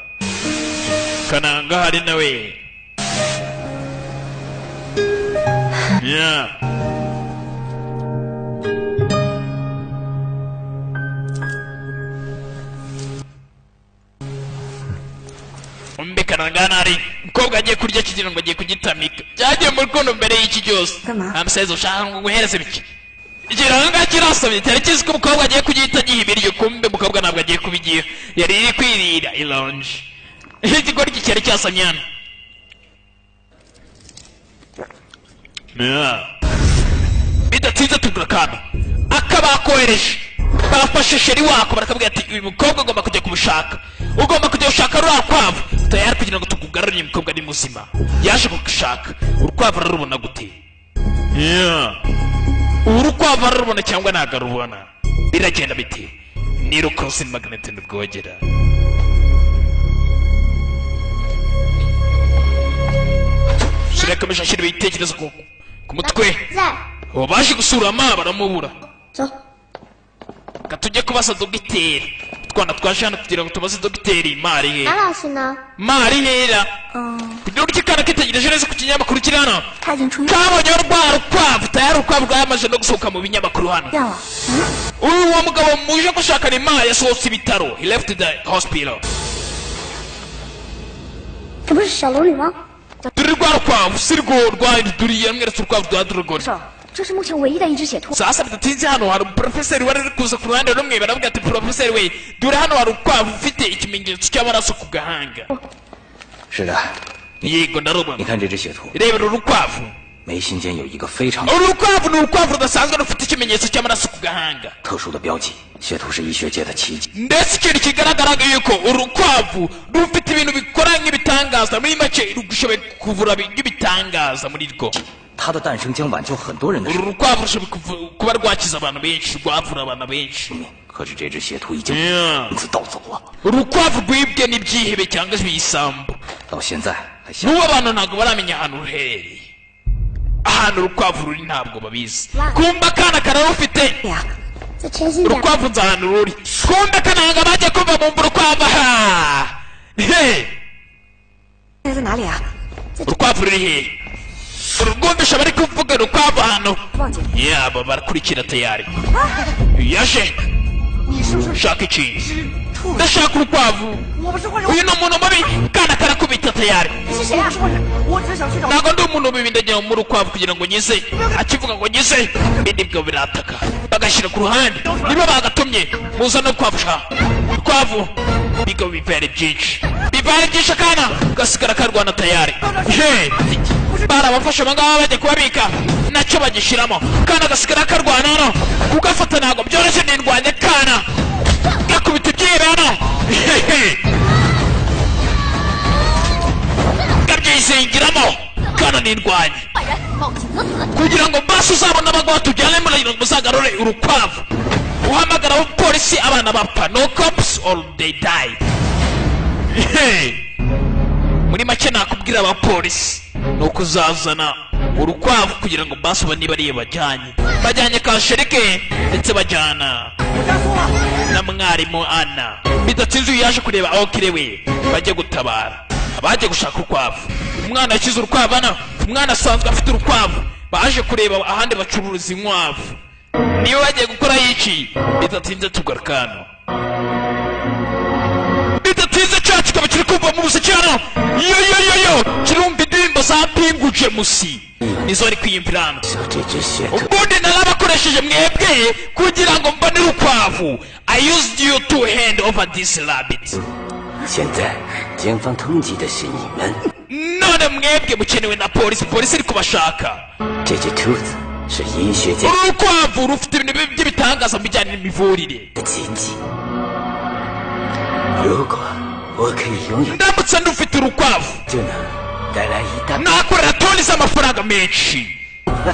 kananga hari nawe umbe kananga nari umukobwa agiye kurya kigira ngo agiye kugitamika byagiye mu rukundo mbere y'iki cyose amuseze ushaka ngo guhereze biki ikiranga kirasabye cyari kizi ko umukobwa agiye kugihita giha ibiryo kumbe umukobwa ntabwo agiye kubigira yari iri kwirira ironje ikigori iki cyari cyasamye hano bidatinze tugura akantu akabakohereje bafashe sheri wako barakabwira ati uyu mukobwa ugomba kujya kumushaka ugomba kujya gushaka ruriya rukwavu tayari kugira ngo tukugarure uyu mukobwa ni muzima yaje kugushaka urukwavu ararubona gute urukwavu ararubona cyangwa ntabwo arubona biragenda biti ni rukosi magnete nibwogera shirakomeje ashyira ibitekerezo ku mutwe ubu baje gusura ama baramubura katujye kubaza dogiteri twana twaje hano kugira ngo tubaze dogiteri mari he mari hera kugira ngo ikana kitegereje neza ku kinyamakuru kiri hano kabonye rwa rukwavu tayari urukwavu rwamaze no gusohoka mu binyamakuru hano uwo mugabo muje gushaka ni mari yasohotse ibitaro he left the hospital 这不是小龙女吗？ turi rwa rukwavu si rwo rwanduriye mweretse urukwavu rwa durugori 这是目前唯一的一只血兔。 sasa bidatinze hano hari umuporofeseri wari uri kuza ku ruhande rumwe baravuga ati porofeseri we dore hano hari urukwavu ufite ikimenyetso cy'amaraso ku gahanga 是的， yego ndarubona 你看这只血兔， rebera urukwavu 眉心间有一个非常 urukwavu ni urukwavu rudasanzwe rufite ikimenyetso cy'amaraso ku gahanga 特殊的标记。血兔是医学界的奇迹， ndetse ikintu kigaragara yuko urukwavu rufite ibintu bikora nk'ibitangaza muri make rushoboye kuvura nk'ibitangaza muri rwo 它的诞生将挽救很多人的生 uru 命。 rukwavu rushoboye kuba rwakiza abantu benshi rwavura abantu benshi 可是这只血兔已经 Yeah. 名字盗走了， urukwavu rwibwe n'ibyihebe cyangwa se ibisambo 到现在还想 n'ubu abantu ntabwo baramenya ahantu ruherereye ahantu urukwavu ruri ntabwo babizi kumba akana kararufite 呀， 再前行点。 urukwavu nzi ahantu ruri kumbe kananga bajya kuva mu mva urukwavu aha Hey! 现在在哪里啊？ urukwavu ruri hehe urwumvisha bari kuvuga urukwavu hano yaba barakurikira tayari yaje shaka iki ndashaka urukwavu uyu ni umuntu mubi kana karakubita tayari ntabwo ndi umuntu mubi ndagira mu rukwavu kugira ngo nyize akivuga ngo nyize ibindi bwo birataka bagashyira ku ruhande niba bagatumye muza no kwafusha urukwavu bigo bivere byinshi akana gasigara karwana tayari barabafashe abangaba bajya kubabika nacyo bagishyiramo kana gasigara karwana hano kugafata ntabwo byoroshye nindwanya kana gakubita ibyibano gabyizingiramo kana nindwanye kugira ngo basi uzabona abagabo tujyane muri muzagarure urukwavu uhamagara abapolisi abana bapfa no cops or they die muri make nakubwira abapolisi ni ukuzazana urukwavu kugira ngo basi uba niba ariyo bajyanye kasherike ndetse bajyana na mwarimu Ana bidatsinze uyu yaje kureba aho kirewe bajye gutabara abaje gushaka urukwavu umwana yakize urukwavu hano umwana asanzwe afite urukwavu baje kureba ahandi bacuruza inkwavu niba bagiye gukora iki bidatinze tugarukano bidatinze cyacu kikaba kiri kumva mu muziki hano yo kirumva indirimbo za Pingu Jemusi nizo ari kwiyumvira hano ubundi narabakoresheje mwebwe kugira ngo mbone urukwavu I used you to hand over this rabbit none mwebwe mukenewe na polisi iri kubashaka urukwavu rufite ibintu by'ibitangaza mu bijyanye n'imivurire ndamutse ndufite urukwavu nakorera toni z'amafaranga menshi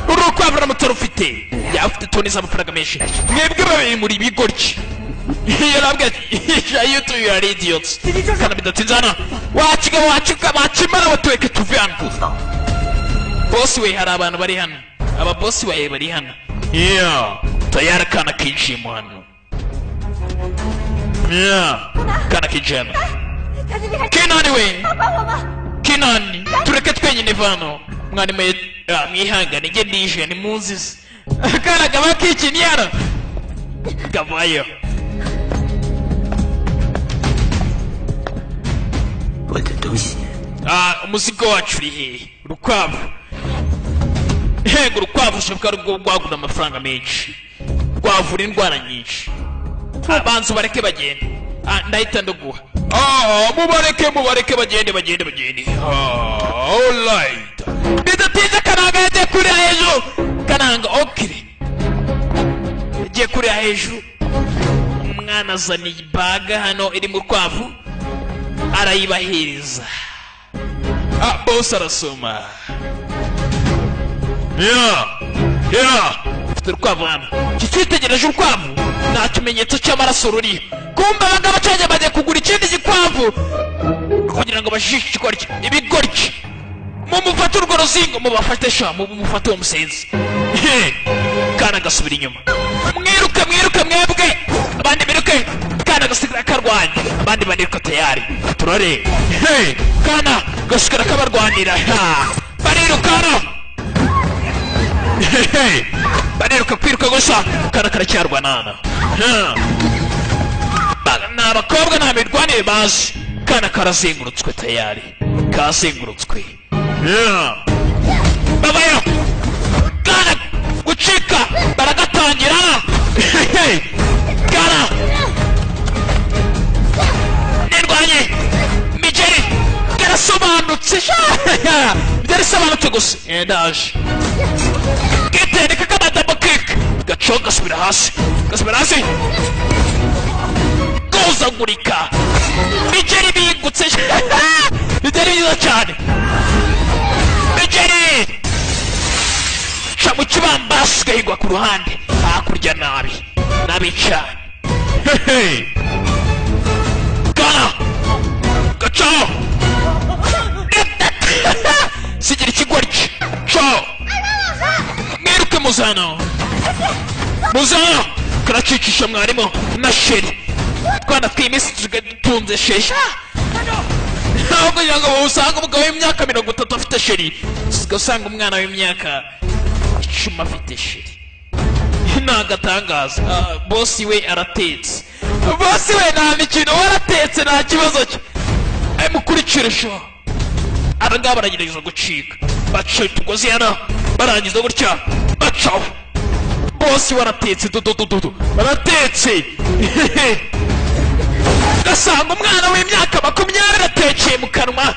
urukwavu ramutse rufite yaba ufite toni z'amafaranga menshi mwebwe babiri muri bigoryi iyo nabwo yutu you are idiots kana bidatinze hano wakimara batuweke tuve hano bosi we hari abantu bari hano ababosi bawe bari hano tayari kana kinjiyemo hano kana kinjiyemo Kinani we Kinani tureke twenyine vano mwani mwihangane nge nije ni munzizi kana gaba kicini hano gavayo umuzigo wacu uri hehe urukwavu urukwavu ushobora rwagura amafaranga menshi rwavura indwara nyinshi abanza ubareke bagende ndahita ndaguha mubareke bagende alright bidatinze kananga yagiye kurira hejuru kananga okire yagiye kurira hejuru umwana azaniye ibaga hano iri mu rukwavu arayibahiriza bose arasoma ufite urukwavu hano kikitegereje urukwavu nta kimenyetso cy'amaraso ruriho kumva abangaba cyane bagiye kugura ikindi gikwavu kugira ngo bajishe ikigoryi ibigoryi mumufate urwo ruzingo mubafate sha mumufate uwo musenzi kana gasubira inyuma mwiruke mwebwe abandi biruke kana gasigara karwanya abandi baniruka tayari turare kana gasigara kabarwanira barirukana baniruka kwiruka gusa kana karacyarwanana ni abakobwa nta mirwanire bazi kana karazengurutswe tayari kazengurutswe babayo kana gucika baragatangira kana nirwanye mijeri karasobanutse byarisobanutse gusa ndaje gitende kakana double kick gaco gasubira hasi gozagurika mijeri bigutse bijeri byiza cyane mijeri ca mu kibambasi gahigwa ku ruhande hakurya nabi cyane kana gaco sigira ikigoryi mwiruke muzano karacicisha mwarimu na sheri twana tw'iminsi dutunze shesha aho kugira ngo usanga umugabo w'imyaka 30 afite sheri usanga umwana w'imyaka 10 afite sheri nagatangaza boss we aratetse boss we nta mikino waratetse nta kibazo cye mukurikire sho aranga baragerageza gucika baca tugozi yana barangiza gutya bacaho boss waratetse dudududu baratetse gasanga umwana w'imyaka 20 atekeye mu kanwa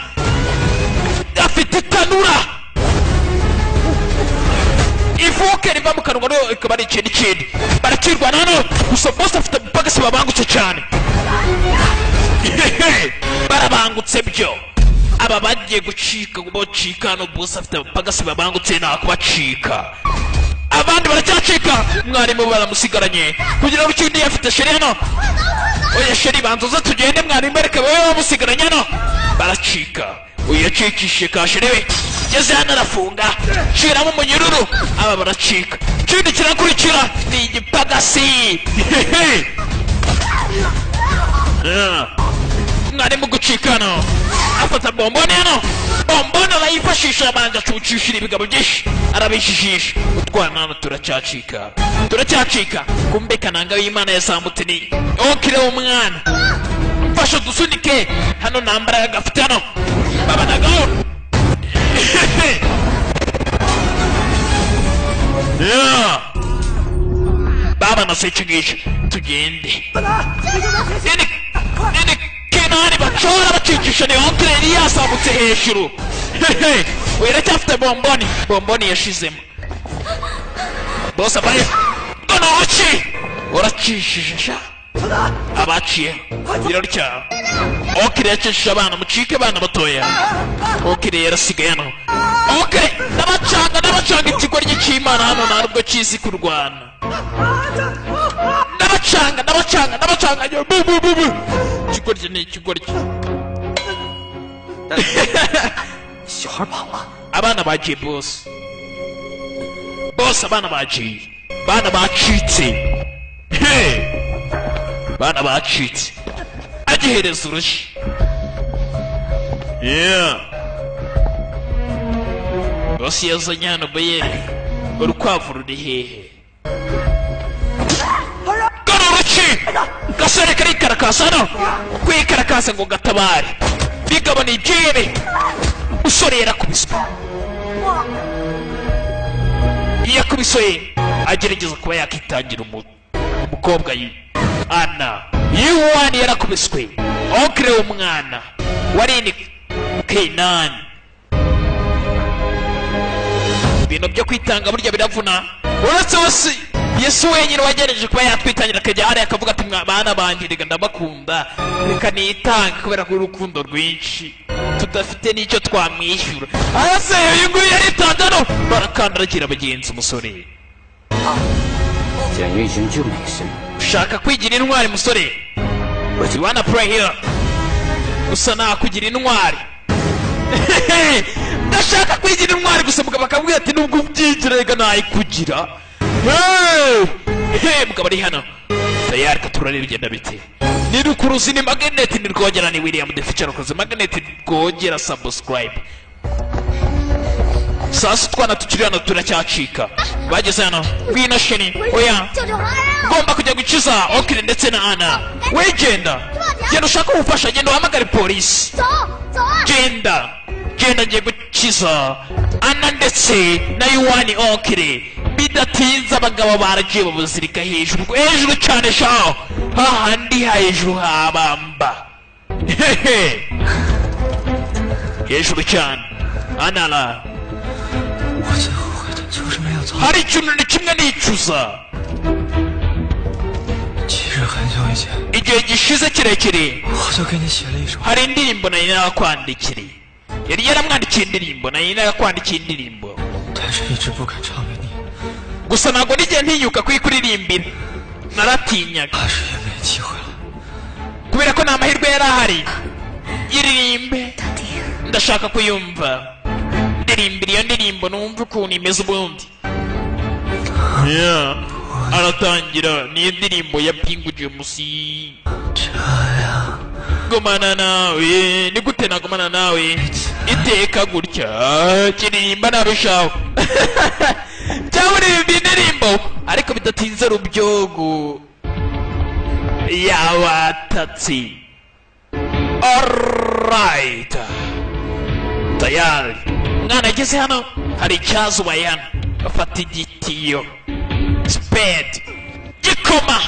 afite itanura ifuke riva mu kanwa no ikaba ari ikindi barakirwana hano gusa boss afite bagasi babangutse cyane barabangutse byo aba bagiye gucika bocika no boss afite bagasi babangutse nta kubacika abandi baracyacika mwarimu baramusigaranye kugira ngo ikindi yafite sheri hano oya sheri banzuza tugende mwarimu bereka wewe wamusigaranye hano baracika uyacikishije ka sheri we geze hano arafunga shiramo umunyururu aba baracika ikindi kirakurikira ni igipagasi mwarimu gucika hano afata bombone hano bombone arayifashisha abanje acucishira ibigabo byinshi arabishijisha utwana hano turacyacika kumbe kananga w'Imana yasambutse ni okire w'umwana mfasha dusunike hano nambara gafite hano babanagaho baba nasecingisha tugende nini kinani bacora bacikisha ni okire yari yasambutse hejuru weracyafite bomboni yashizemo boss abaye nonoki uracishije sha abaciye birori cyawe okire yacishije abana mucike abana batoya okire yarasigaye hano okire ndabacanga ikigo ry'Imana hano ntabwo kizi kurwana ndabacanga ikigo rye ni ikigo rye abana bagiye boss abana bagiye bana bacitse bana bacitse agihereza urushyi boss yazanye hano bayeri urukwavu ruri hehe gasore karikarakasa hano kwikarakasa ngo gatabare bigabana ibyebe usore yarakubiswe yakubiswe agerageza kuba yakitangira umukobwa Ana yuwani yarakubiswe okire w'umwana warini Kenan ibintu byo kwitanga burya biravuna uretse wose Yesu wenyine wagereje kuba yatwitangira akajya hariya akavuga ati bana banjye reka ndabakunda reka nitanga kubera ko urukundo rwinshi tudafite n'icyo twamwishyura arase uyu nguyu yaritanze hano barakandaragira bagenzi umusore ushaka kwigira intwari musore you wanna pray here gusa nakugira intwari ndashaka kwigira intwari gusa mugabo akambwira ati nubwo ubyigira reka nayikugira mugabo ari hano tayari katurarira igenda bite nirukuruzi ni magnet nirwogera ni William the Future koze magnet rwogera subscribe sasa twana tukiri hano turacyacika bageze hano ngwino sheni oya ngomba kujya gukiza okire ndetse na Ana wegenda genda ushaka ubufasha genda uhamagare polisi genda ngiye gukiza Ana ndetse na yuwani okire bidatinze abagabo baragiye babuzirika hejuru cyane shaho hahandi hejuru habamba hejuru cyane Anala hari ikintu ni kimwe nicuza igihe gishize kirekire hari indirimbo nari nakwandikire yari yaramwandikiye indirimbo nari nakwandikiye indirimbo gusa ntabwo n'igihe ntinyuka kuyikuririmbira naratinyaga kubera ko nta mahirwe yari ahari iririmbe ndashaka kuyumva ndirimbira iyo ndirimbo numva ukuntu imeze ubundi aratangira niyo ndirimbo ya Pink James gumana nawe ni gute nagumana nawe iteka gutya kiririmba nabishaho cyangwa uririmba indirimbo ariko bidatinze rubyogo yabatatsi. Alright, tayari mwana ageze hano hari icyazo bayana afata igitiyo spade gikoma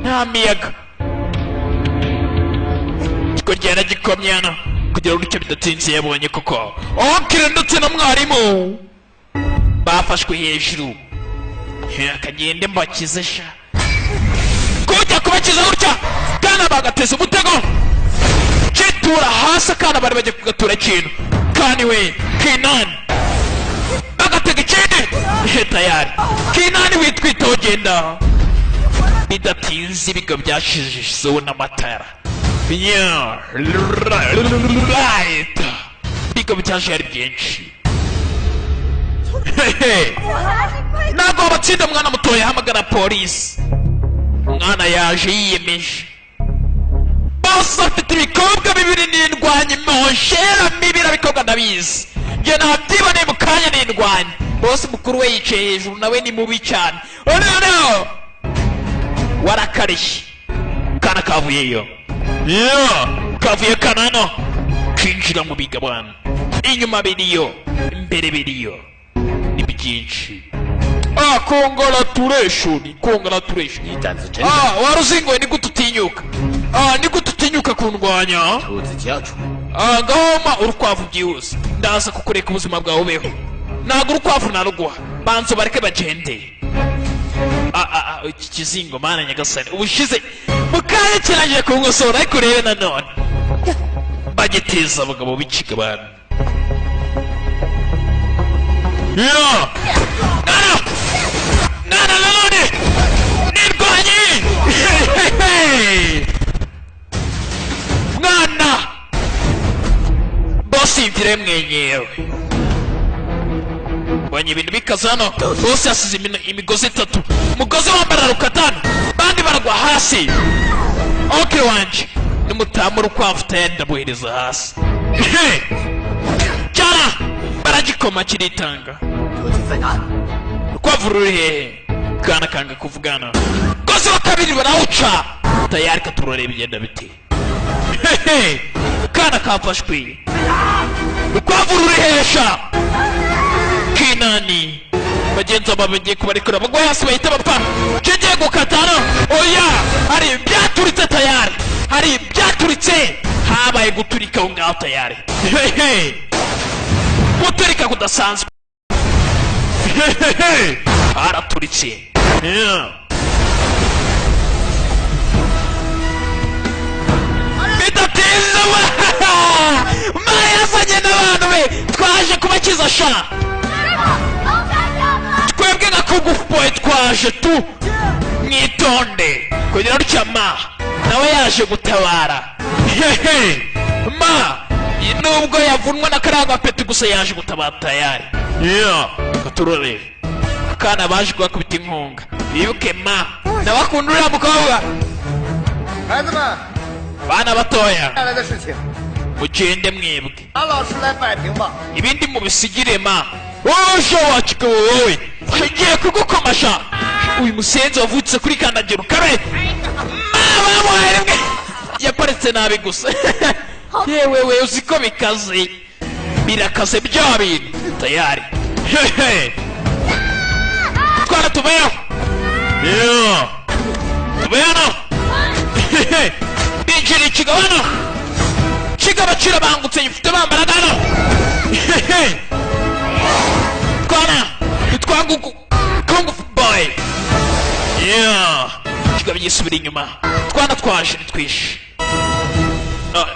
nta miyaga kigera gikomye hano kugira ngo icyo bidatinze yabonye koko okire ndetse na mwarimu bafashwe hejuru akagende mbakize sha kujya kubakiza gutya kana bagateza umutego kitura hasi kana bari bagiye kugatura ikintu kani we Kinani bagatega ikindi tayari Kinani witwitaho genda bidatinze ibigo byashijeho n'amatara right ibigo byaje ari byinshi ntabwo batsinda mwana mutoya hamagara polisi. Mwana yaje yiyemeje bose afite ibikobwa bibiri n'indwanyi monshera mibira bikobwa ndabizi njye nabyiboneye mu kanya n'indwanyi bose mukuru we yicaye hejuru nawe ni mubi cyane. No warakarishye kana kavuyeyo kavuye kanano kinjira mu bigabana inyuma biriyo imbere biriyo ni byinshi. Congratulations. Waruzingoye ni gute utinyuka? Ni gute utinyuka kundwanya? Ngahoma urukwavu byihuse ndaza kukureka ubuzima bwawe ubeho ntabwo urukwavu naruguha banzo bareke bagende. Iki kizingo mana nyagasani ubushize mukanya kirangije kunkosora ariko rero nanone bagiteza abagabo b'ikigabana. Nana nanone nirwanyi mwana bosi imvire mwenyewe banye ibintu bikazano bosi yasize imigozi 3 umugozi wambara rukatano bandi baragwa hasi. Okay wanje nimutamu rukwavu tayenda buhereza hasi cyara baragikoma kiritanga rukwavu ruri hehe kana kanga kuvugana gozi wa kabiri barawuca tayari katurore bigenda bite kana kafashwe rukwavu ruri hesha Kinani bagenza babagiye kubarekura bagwa hasi bahita bapfa kigiye gukatana. Oya hari byaturitse tayari hari byaturitse habaye guturika ngaho tayari guturika kudasanzwe araturitse bidatinze yazanye n'abantu be twaje kubakiza sha twebwe nka kugufu boy twaje tu mwitonde kugira rutya ma nawe yaje gutabara ma nubwo yavunwa na karangwa peti gusa yaje gutabara tayari katurore kana baje kubakubita inkunga bibuke ma nabakunda uriya mukobwa bana batoya mugende mwebwe ibindi mubisigire ma woje wachika wowe ugiye kugukomasha uyu musenzi wavutse kuri kandagira ukabe bamuhaye yaparetse nabi gusa yewe we uziko bikaze birakaze bya bintu tayari twara tubeho tubeho binjira ikigabano kigabacira bangutse yifite bambara gano twana twanguku kung fu boy kigaba gisubira inyuma twana twaje nitwishe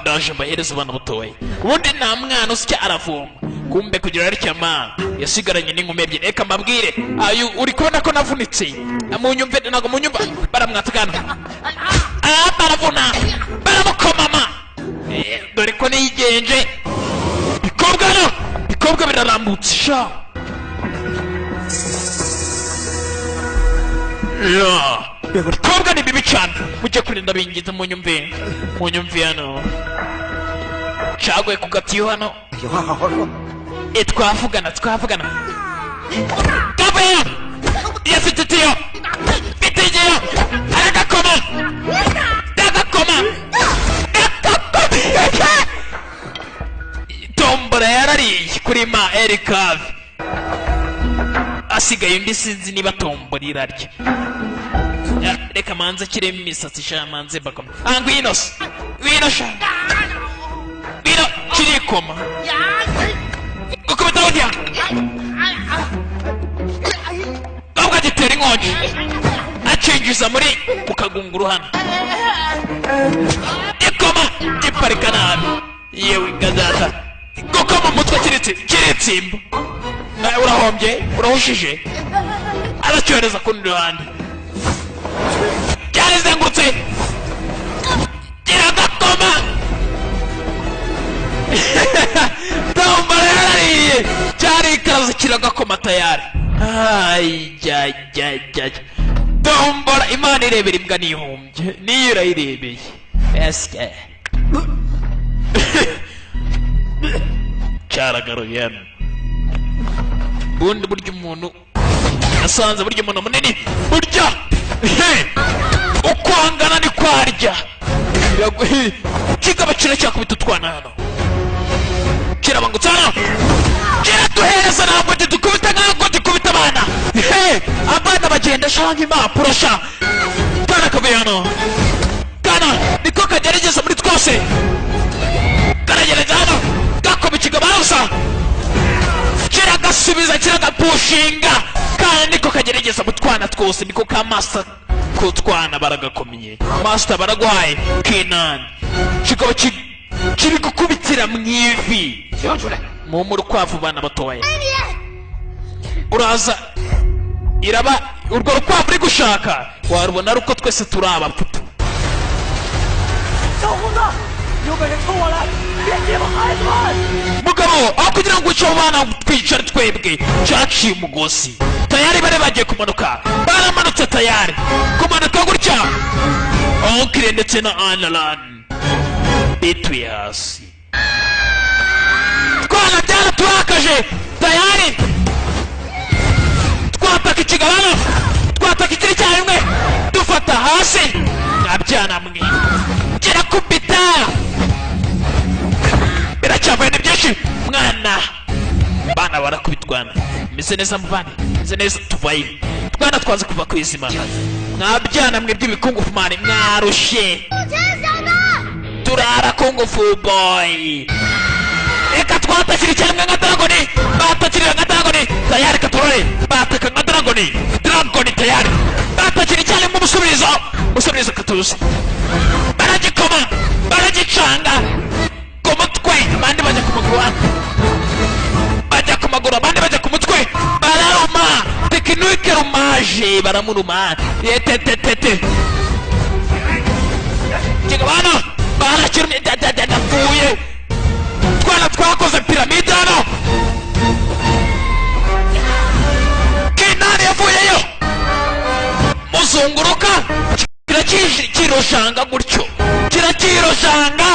ndaje mbahereza abana batoya ubundi nta mwana usya aravoma kumbe kugira aricya ma yasigaranye n'inkumi ebyiri reka mbabwire ayu uri kubona ko navunitse munyumve nago munyumva baramwatakana baravuna baramukomama dore ko niyigenje bikobwa birarambutse sha bikobwa ni bibi cyane mujye kurinda bingiza munyumve hano cagwe ku gatiyo hano 有话好好说。twavugana kabeyo yafite tiyo bitigiyo aragakoma tombora yarariye kuri ma erikave asigaye undi sinzi niba tombora irarya reka manze kiremo imisatsi sha manze bakoma ngwino sha ngwino kirikoma gukubita urya nubwo agitera inkongi acinjiza muri mukagunguru hano ikoma giparika nabi yewe ingazata gukoma umutwe kiritsimba urahombye urahushije aracyohereza ku rundi ruhande cyarizengurutse kiragakoma tombora yarariye cyarikaze kiragakoma tayari tombora imana irebera imbwa nihumbye niyo irayirebeye esike cyaragaruye hano bundi burya umuntu nasanze burya umuntu munini burya ukwangana ni kwarya kigaba kiracyakubita utwana hano kirabangutse hano kiraduhereza ntabwo dukubita ntabwo dukubita abana abana bagenda shanga impapuro sha kana kavuye hano kana niko kagerageza muri twose karagereza hano gakoma ikigabarusa kiragasubiza kiragapushinga kandi niko kagerageza mu twana twose niko ka master ku twana baragakomeye master baragwaye kinani kikaba kiri gukubitira mu ivi mu rukwavu bana batoya uraza iraba urwo rukwavu uri gushaka warubona ari uko twese turi abapfutu mugabo aho kugira ngo uce abana twicare twebwe cyaciye umugozi tayari bari bagiye kumanuka baramanutse tayari kumanuka gutya onkire ndetse na analan bituye hasi twana byaraturakaje tayari twataka ikigabano twataka ikiri cyarimwe dufata hasi mwabyana mwe kirakubita biracyavuye ni byinshi mwana bana barakubitwana meze neza muvane meze neza tuvayo twana twaze kuva ku izima mwabyana mwe by'ibikungufu mani mwarushe turara kungufu boy reka twatakira icyarimwe nka dragoni batakirira nka dragoni tayari katorore bataka nka dragoni tayari batakira icyarimwe umusubirizo katuzi baragikoma baragicanga ku mutwe abandi bajya ku maguru abandi bajya ku mutwe bararuma tekinike rumaje baramuruma yetetetete kigabana barakirumye dapfuye twana twakoze piramide hano kinani yavuyeyo muzunguruka kirakiroshanga gutyo kirakiroshanga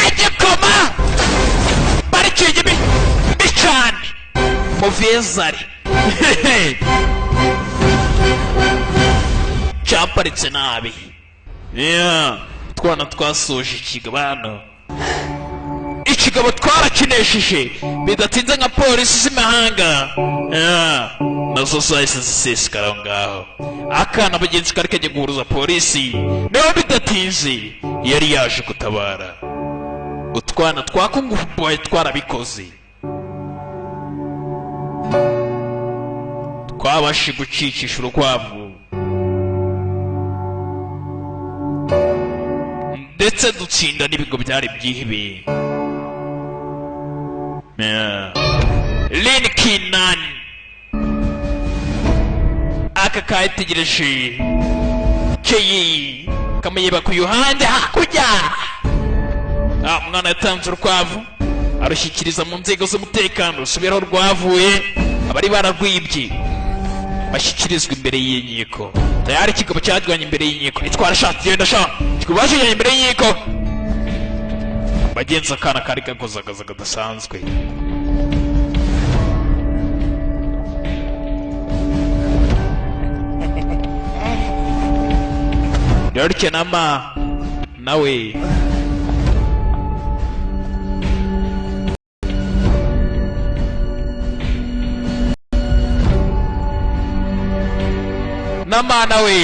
igikoma barikiye bicane muvezari cyaparitse nabi twana twasoje ikigabano ikigabo twarakinesheje bidatinze nka polisi z'imahanga nazo zahise zisesekara aho ngaho akana bagenzi kari kagiye guhuruza polisi niba bidatinze yari yaje gutabara utwana twakungufu boy twarabikoze twabashe gucicisha urukwavu ndetse dutsinda n'ibigo byari byihebeye Linkinan aka kayitegereje keyi kamuyeba ku yuhande hakurya umwana yatanze urukwavu arushyikiriza mu nzego z'umutekano rusubiraho rwavuye abari bararwibye bashyikirizwa imbere y'inkiko. Tayari ikigabo cyajyanye imbere y'inkiko. Twarashatse genda sha. Ikigabo bajyanye imbere y'inkiko. Bagenza akana kari gakozagaza kadasanzwe. Dorke nama nawe nama nawe